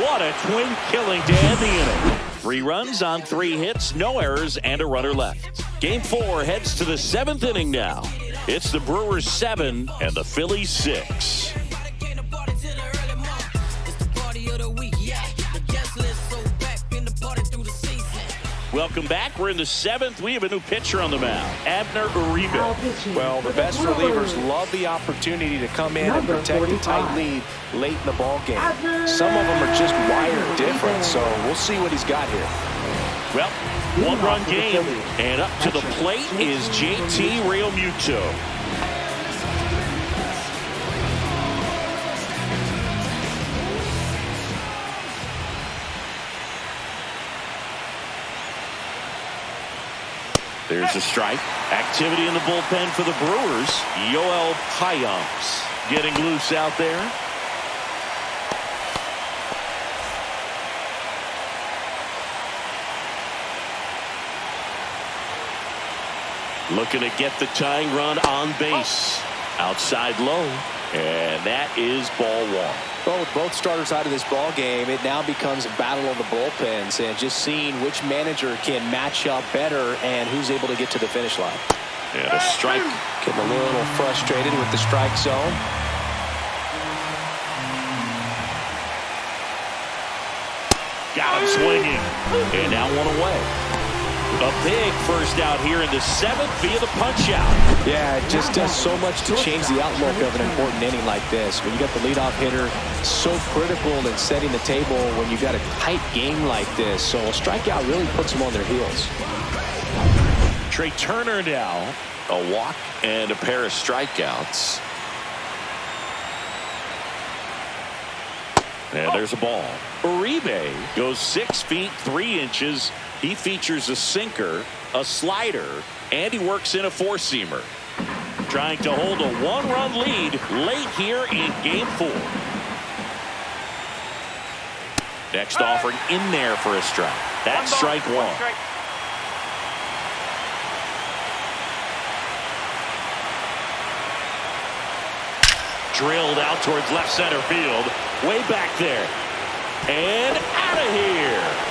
What a twin killing to end the inning. 3 runs on 3 hits, no errors, and a runner left. Game 4 heads to the 7th inning now. It's the Brewers 7 and the Phillies 6. Welcome back. We're in the 7th. We have a new pitcher on the mound, Abner Uribe. Well, the best relievers love the opportunity to come in and protect a tight lead late in the ball game. Some of them are just wired different, so we'll see what he's got here. Well, 1-run game, and up to the plate is JT Realmuto. There's a strike. Activity in the bullpen for the Brewers. Yoel Payamps getting loose out there. Looking to get the tying run on base. Outside low. And that is ball 1. Well, with both starters out of this ball game, it now becomes a battle of the bullpens and just seeing which manager can match up better and who's able to get to the finish line. And a strike. Getting a little frustrated with the strike zone. Got him swinging. And now one away. A big first out here in the 7th via the punch out. Yeah, it just does so much to change the outlook of an important inning like this. When you got the leadoff hitter, so critical in setting the table when you got a tight game like this. So a strikeout really puts them on their heels. Trey Turner now. A walk and a pair of strikeouts. And there's a ball. Uribe goes 6 feet 3 inches. He features a sinker, a slider, and he works in a 4-seamer. Trying to hold a 1-run lead late here in game 4. Next offering in there for a strike. That's strike 1. Drilled out towards left center field. Way back there. And out of here.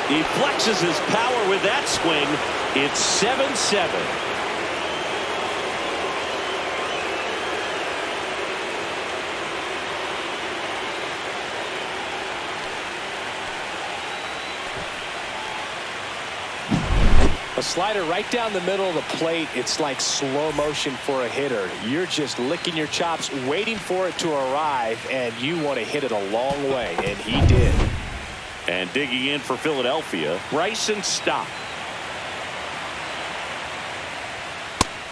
He flexes his power with that swing. It's 7-7. A slider right down the middle of the plate. It's like slow motion for a hitter. You're just licking your chops, waiting for it to arrive, and you want to hit it a long way, and he did. And digging in for Philadelphia, Bryson Stott.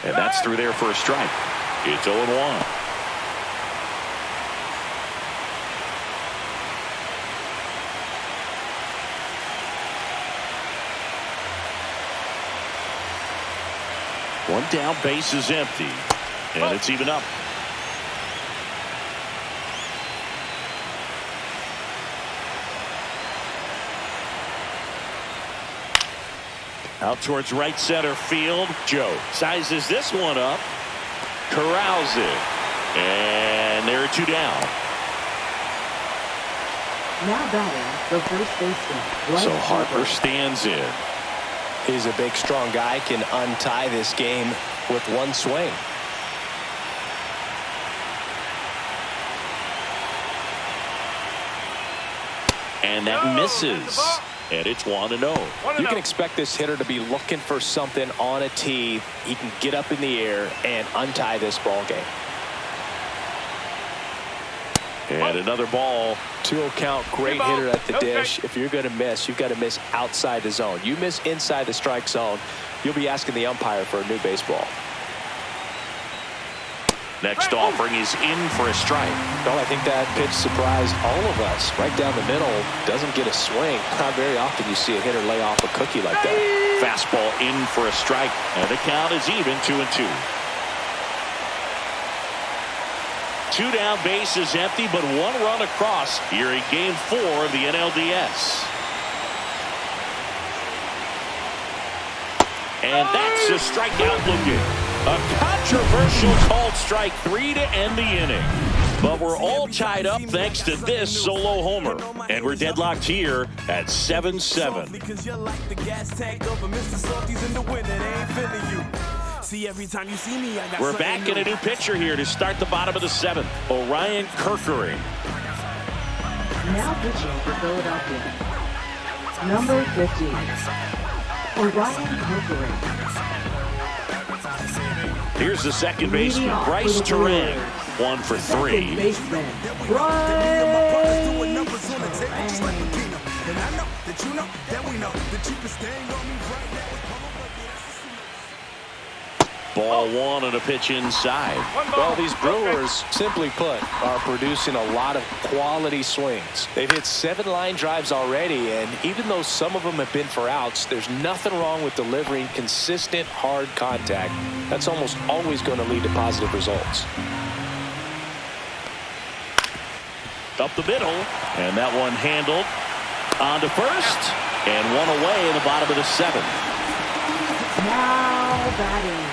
And that's through there for a strike. It's 0-1. One down, base is empty. And it's even up. Out towards right center field. Joe sizes this one up. Corrals it. And there are 2 down. Now batting, the first baseman. So Harper stands in. He's a big, strong guy, can untie this game with one swing. And that misses. And it's 1-0. You can expect this hitter to be looking for something on a tee. He can get up in the air and untie this ball game. And another ball. 2-0 count, great hitter at the dish. If you're going to miss, you've got to miss outside the zone. You miss inside the strike zone, you'll be asking the umpire for a new baseball. Next offering is in for a strike. Well, I think that pitch surprised all of us. Right down the middle, doesn't get a swing. Not very often you see a hitter lay off a cookie like that. Fastball in for a strike, and the count is even, 2-2. 2 down, base is empty, but 1 run across here in Game 4 of the NLDS. And that's a strikeout looking. A controversial called strike 3 to end the inning. But we're all tied up thanks to this solo homer. And we're deadlocked here at 7-7. We're back in a new pitcher here to start the bottom of the 7th. Orion Kerkering. Now pitching for Philadelphia. Number 50. Orion Kerkering. Here's the second baseman, Bryce Terang. 1 for 3. Second baseman, Bryce Ball 1 and a pitch inside. Well, these Brewers, simply put, are producing a lot of quality swings. They've hit 7 line drives already, and even though some of them have been for outs, there's nothing wrong with delivering consistent, hard contact. That's almost always going to lead to positive results. Up the middle, and that one handled on to first, and 1 away in the bottom of the 7th. now batting.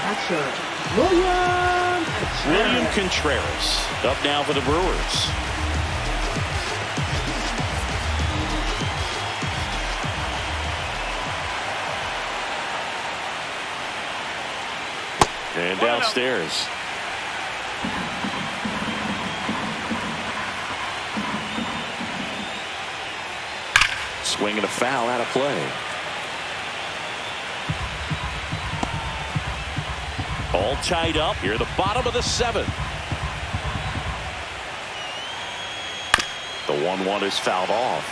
Catcher, William Contreras up now for the Brewers. And downstairs. Swing and a foul out of play. All tied up here at the bottom of the 7th. The 1-1 is fouled off.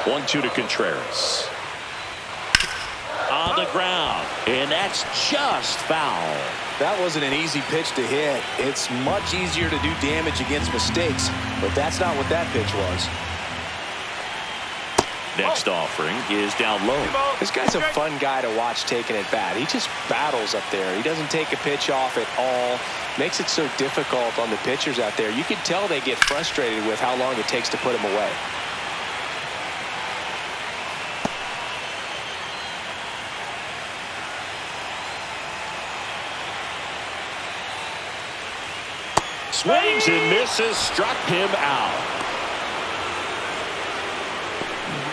One, 2 to Contreras. On the ground, and that's just foul. That wasn't an easy pitch to hit. It's much easier to do damage against mistakes, but that's not what that pitch was. Next offering is down low. This guy's a fun guy to watch taking at bat. He just battles up there. He doesn't take a pitch off at all. Makes it so difficult on the pitchers out there. You can tell they get frustrated with how long it takes to put him away. Swings and misses, struck him out.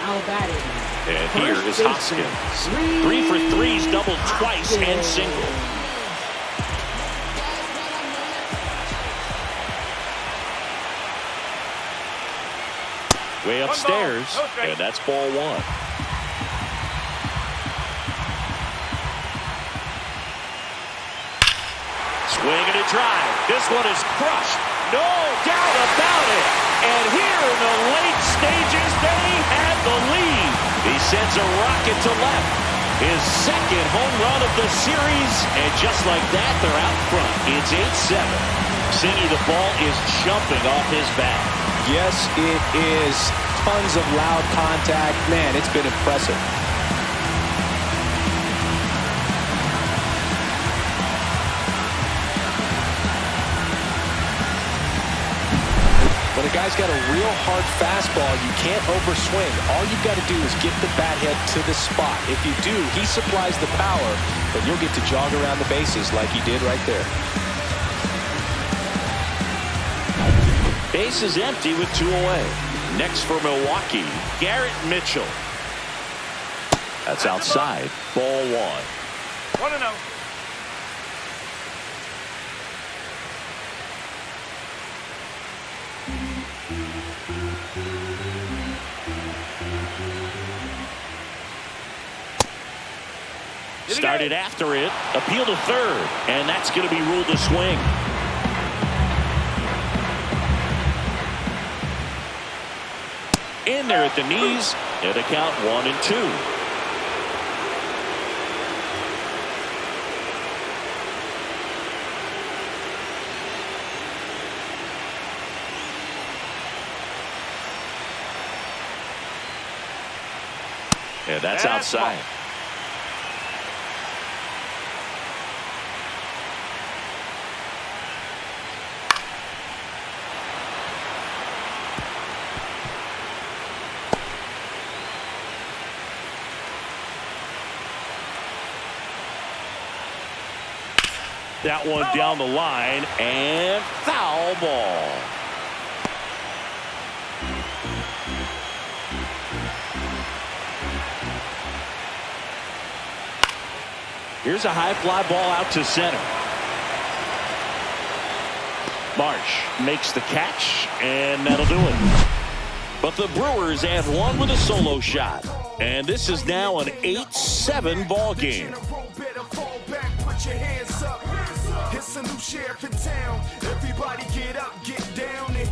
now batting. And here is Hoskins. 3 for 3's doubled twice and single. Way upstairs, and that's ball 1. Swing and a drive. This one is crushed. No doubt about it. And here in the late stages, they had the lead. He sends a rocket to left. His second home run of the series. And just like that, they're out front. It's 8-7. Singy, the ball is jumping off his bat. Yes, it is. Tons of loud contact. Man, it's been impressive. When a guy's got a real hard fastball, you can't overswing. All you've got to do is get the bat head to the spot. If you do, he supplies the power, and you'll get to jog around the bases like he did right there. Base is empty with 2 away. Next for Milwaukee, Garrett Mitchell. That's outside. Ball 1. 1-0. Started after it. Appeal to third. And that's going to be ruled a swing. In there at the knees. And a count 1-2. And that's outside. That one down the line and foul ball. Here's a high fly ball out to center. Marsh makes the catch, and that'll do it. But the Brewers add one with a solo shot. And this is now an 8-7 ball game. It's a new sheriff in town. Everybody get up, get down and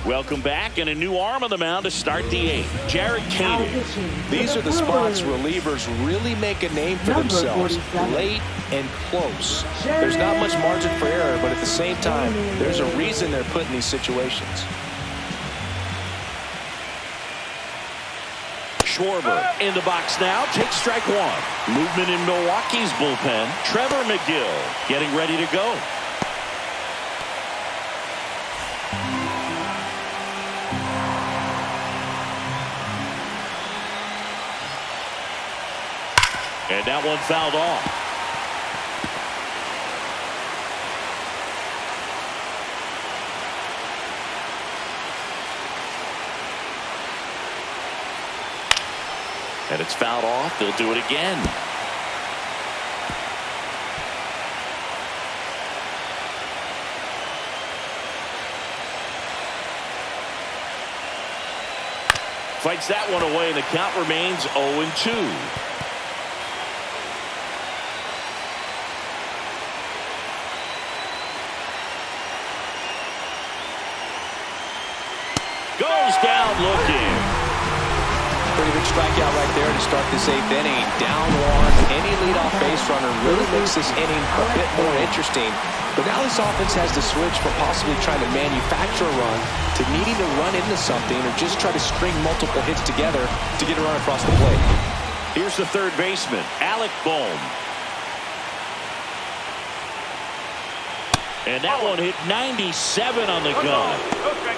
Welcome back, and a new arm on the mound to start the eighth. Jared Koenig. These are the spots relievers really make a name for themselves. Late and close. There's not much margin for error, but at the same time, there's a reason they're put in these situations. Schwarber in the box now. Takes strike one. Movement in Milwaukee's bullpen. Trevor McGill getting ready to go. And that one fouled off. And it's fouled off. They'll do it again. Fights that one away, and the count remains 0-2. Goes down looking. Pretty big strikeout right there to start this eighth inning. Down one. Any leadoff base runner really makes this inning a bit more interesting. But now this offense has to switch from possibly trying to manufacture a run to needing to run into something or just try to string multiple hits together to get a run across the plate. Here's the third baseman, Alec Bohm. And that one hit 97 on the gun. Okay.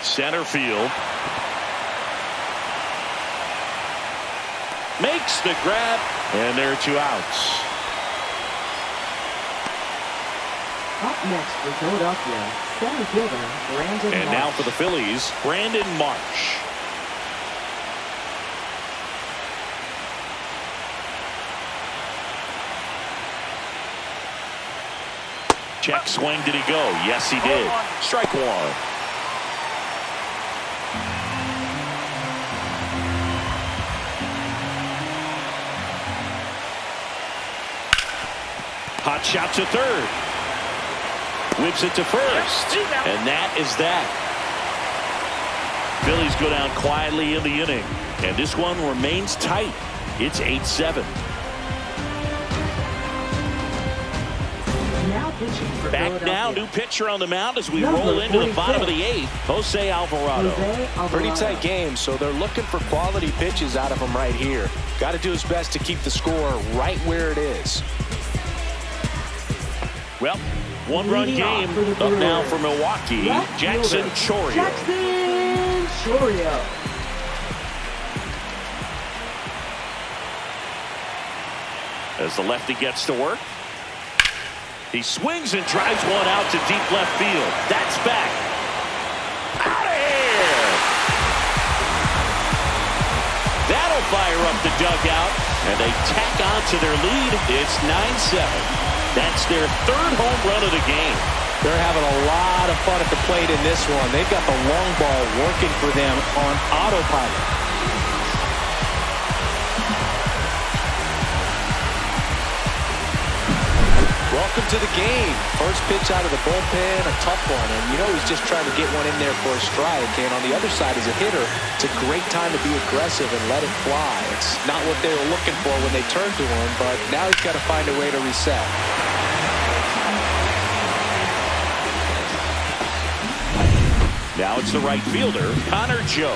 Center field. Makes the grab, and there are two outs. Up next for Philadelphia, center fielder Brandon And Marsh. now for the Phillies, Brandon Marsh. Check swing, did he go? Yes, he did. Strike one. Hot shot to third. Whips it to first. And that is that. Phillies go down quietly in the inning. And this one remains tight. It's 8-7. Now pitching for Back now, new pitcher on the mound as we roll into the bottom of the eighth. Jose Alvarado. Pretty tight game, so they're looking for quality pitches out of him right here. Got to do his best to keep the score right where it is. Well, one-run game up now for Milwaukee. Jackson Chourio. Jackson Chourio. As the lefty gets to work. He swings and drives one out to deep left field. That's back. They'll fire up the dugout, and they tack on to their lead. It's 9-7. That's their third home run of the game. They're having a lot of fun at the plate in this one. They've got the long ball working for them on autopilot. Welcome to the game. First pitch out of the bullpen, a tough one. And you know he's just trying to get one in there for a strike. And on the other side, as a hitter, it's a great time to be aggressive and let it fly. It's not what they were looking for when they turned to him, but now he's got to find a way to reset. Now it's the right fielder, Connor Joe.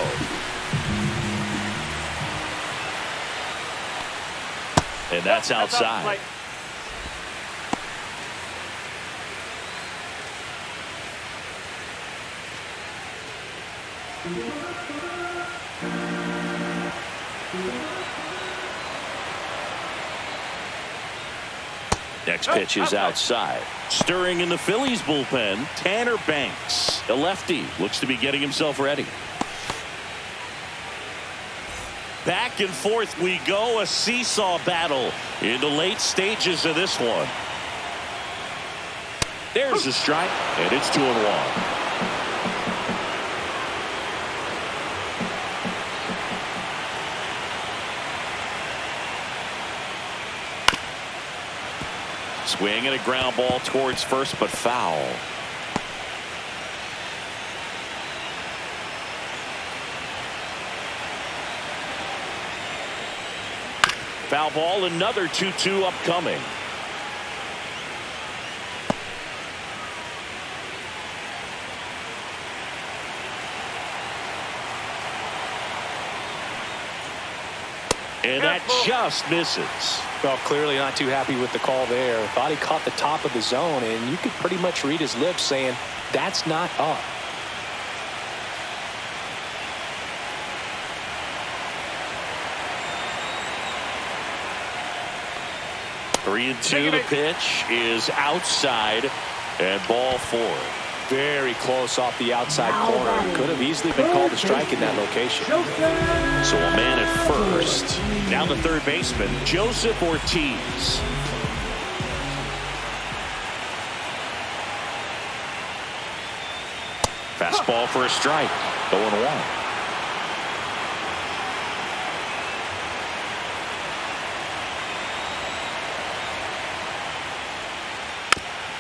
And that's outside. Next pitch is outside. Stirring in the Phillies bullpen, Tanner Banks. The lefty looks to be getting himself ready. Back and forth we go, a seesaw battle in the late stages of this one. There's a strike, and it's 2-1. Swing and a ground ball towards first, but foul. Foul ball, another 2-2 upcoming. And that just misses. Well, clearly not too happy with the call there. Thought he caught the top of the zone, and you could pretty much read his lips saying, that's not up. Three and two. The pitch is outside, and ball 4. Very close off the outside corner. Could have easily been called a strike in that location. So a man at first. Now the third baseman, Joseph Ortiz. Fastball for a strike. 0-1.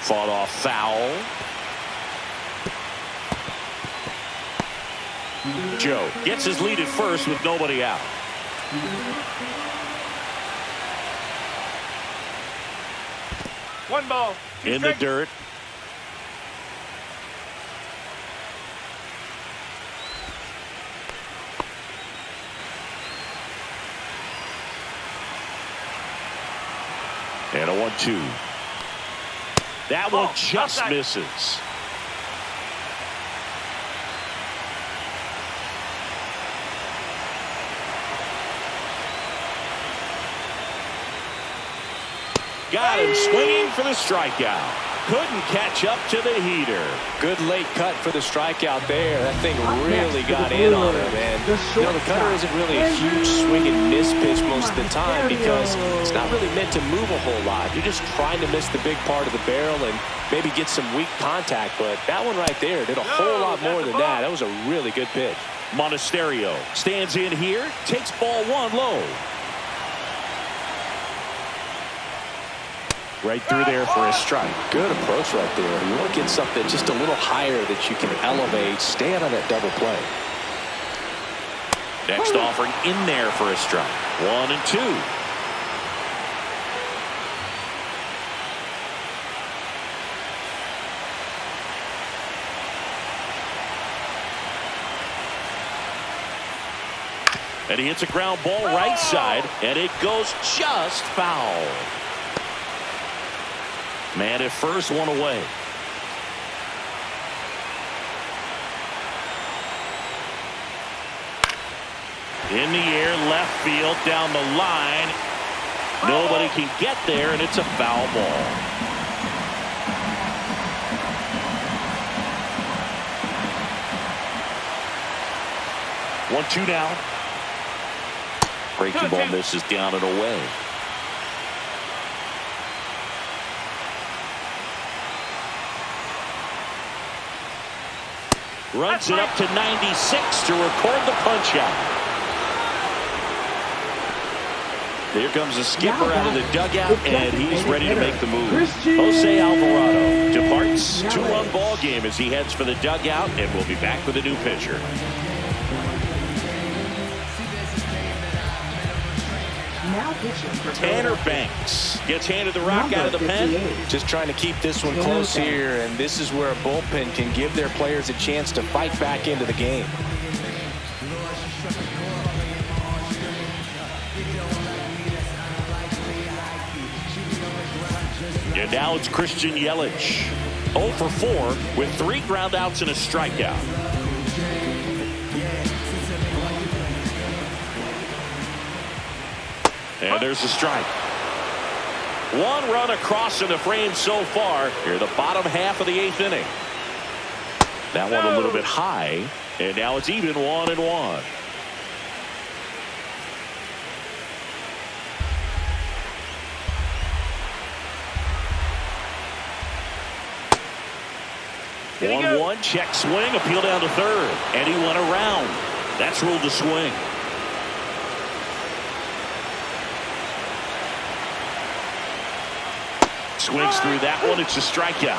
Fought off foul. Joe gets his lead at first with nobody out. One ball. In the dirt. And a 1-2. That one just misses. Got him swinging for the strikeout. Couldn't catch up to the heater. Good late cut for the strikeout there. That thing really got in on him. And, you know, the cutter isn't really a huge swing and miss pitch most of the time because it's not really meant to move a whole lot. You're just trying to miss the big part of the barrel and maybe get some weak contact. But that one right there did a whole lot more than that. That was a really good pitch. Monasterio stands in here, takes ball 1 low. Right through there for a strike. Good approach right there. You want to get something just a little higher that you can elevate. Stay out of that double play. Next offering in there for a strike. 1-2. And he hits a ground ball right side, and it goes just foul. Man at first, 1 away. In the air, left field, down the line. Nobody can get there, and it's a foul ball. One, two now. Breaking ball misses down and away. Runs it up to 96 to record the punch out. Here comes the skipper out of the dugout, and he's ready to make the move. Jose Alvarado departs. 2-1 ball game as he heads for the dugout, and we'll be back with a new pitcher. Tanner Banks gets handed the rock out of the pen. Just trying to keep this one close here, and this is where a bullpen can give their players a chance to fight back into the game. And now it's Christian Yelich. 0 for 4 with 3 groundouts and a strikeout. And there's a strike. 1 run across in the frame so far. Here, the bottom half of the 8th inning. That one a little bit high, and now it's even 1-1. One check swing, appeal down to third, and he went around. That's ruled a swing. Swings through that one. It's a strikeout.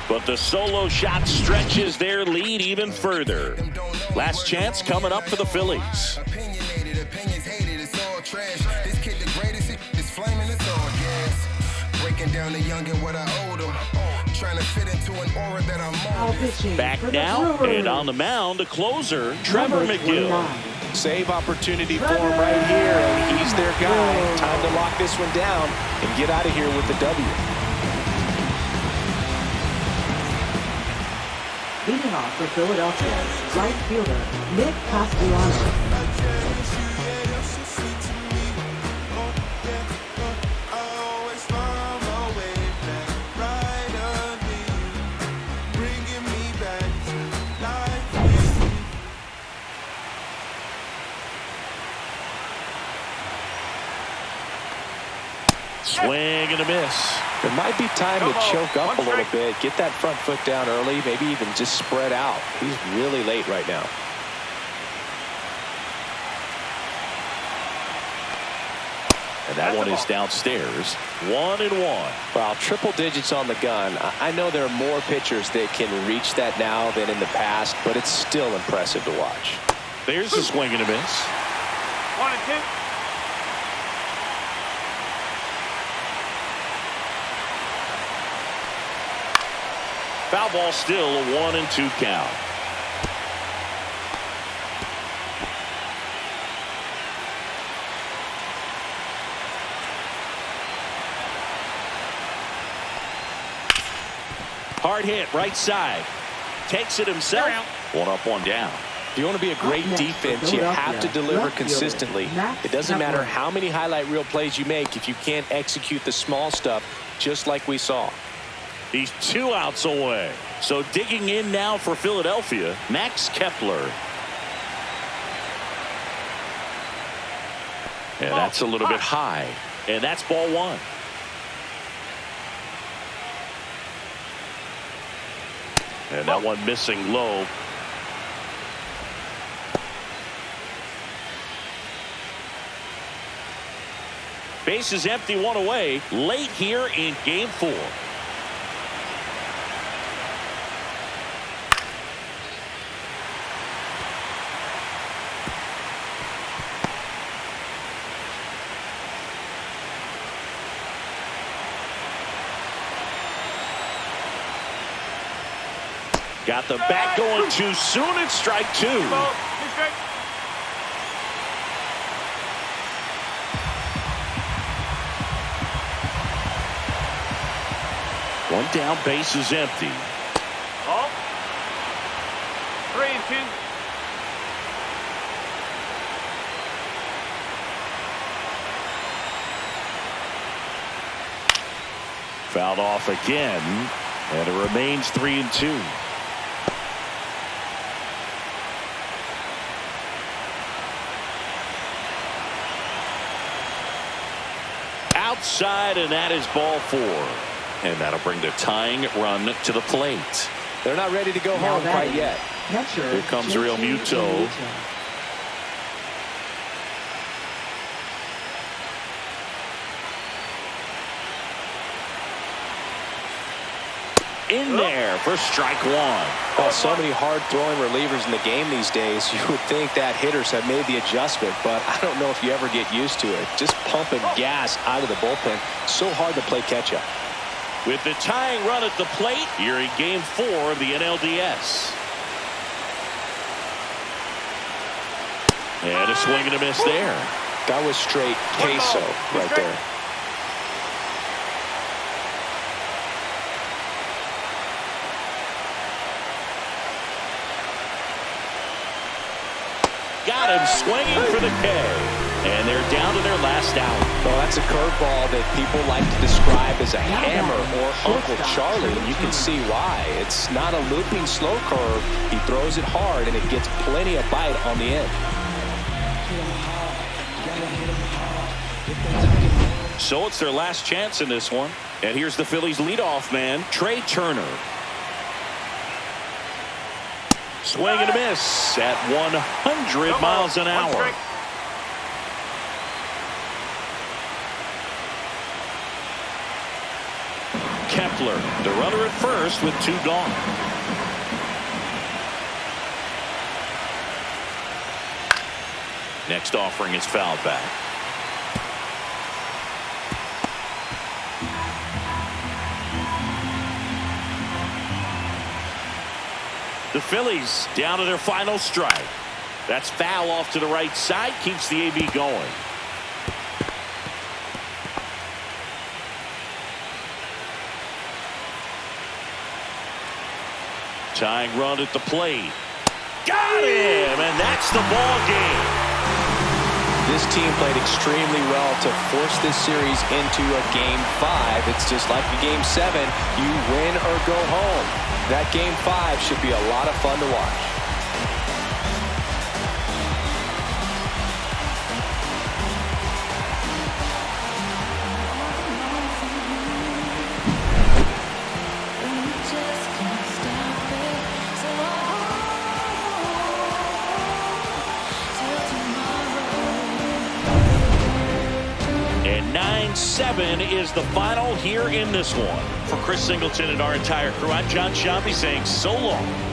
But the solo shot stretches their lead even further. Last chance coming up for the Phillies. Down the young and what I owed him. Trying to fit into an aura that I'm back now and on the mound, the closer, Trevor McGill. Save opportunity for him right here, and he's their guy. Time to lock this one down and get out of here with the W. Leading off for Philadelphia's right fielder, Nick Castellanos. Swing and a miss. It might be time to choke up a little bit, get that front foot down early, maybe even just spread out. He's really late right now. And that one is downstairs. 1-1. Well, triple digits on the gun. I know there are more pitchers that can reach that now than in the past, but it's still impressive to watch. There's a swing and a miss. 1-2. Foul ball, still a 1-2 count. Hard hit, right side. Takes it himself. 1 up, 1 down. If you want to be a great defense, you have to deliver consistently. It doesn't matter how many highlight reel plays you make if you can't execute the small stuff, just like we saw. He's 2 outs away. So digging in now for Philadelphia, Max Kepler. And that's a little bit high. And that's ball 1. And that one missing low. Base is empty, 1 away. Late here in game 4. Got the bat going too soon. It's strike 2. One down, base is empty. Ball. 3-2. Fouled off again, and it remains 3-2. outside, and that is ball 4. And that'll bring the tying run to the plate. They're not ready to go home quite yet. Here comes Real Muto. In there for strike 1. Well, so many hard-throwing relievers in the game these days. You would think that hitters have made the adjustment, but I don't know if you ever get used to it. Just pumping gas out of the bullpen. So hard to play catch-up. With the tying run at the plate, you're in Game 4 of the NLDS. And a swing and a miss there. That was straight queso right there. Got him swinging for the K. And they're down to their last out. Well, that's a curveball that people like to describe as a hammer or Uncle Charlie, and you can see why. It's not a looping slow curve. He throws it hard, and it gets plenty of bite on the end. So it's their last chance in this one. And here's the Phillies leadoff man, Trey Turner. Swing and a miss at 100 miles an hour. Kepler, the runner at first with 2 gone. Next offering is fouled back. The Phillies down to their final strike. That's foul off to the right side. Keeps the AB going. Tying run at the plate. Got him! And that's the ball game. This team played extremely well to force this series into a Game 5. It's just like a Game 7. You win or go home. That Game 5 should be a lot of fun to watch. And 9-7 is the final here in this one. For Chris Singleton and our entire crew, I'm John Shambi saying so long.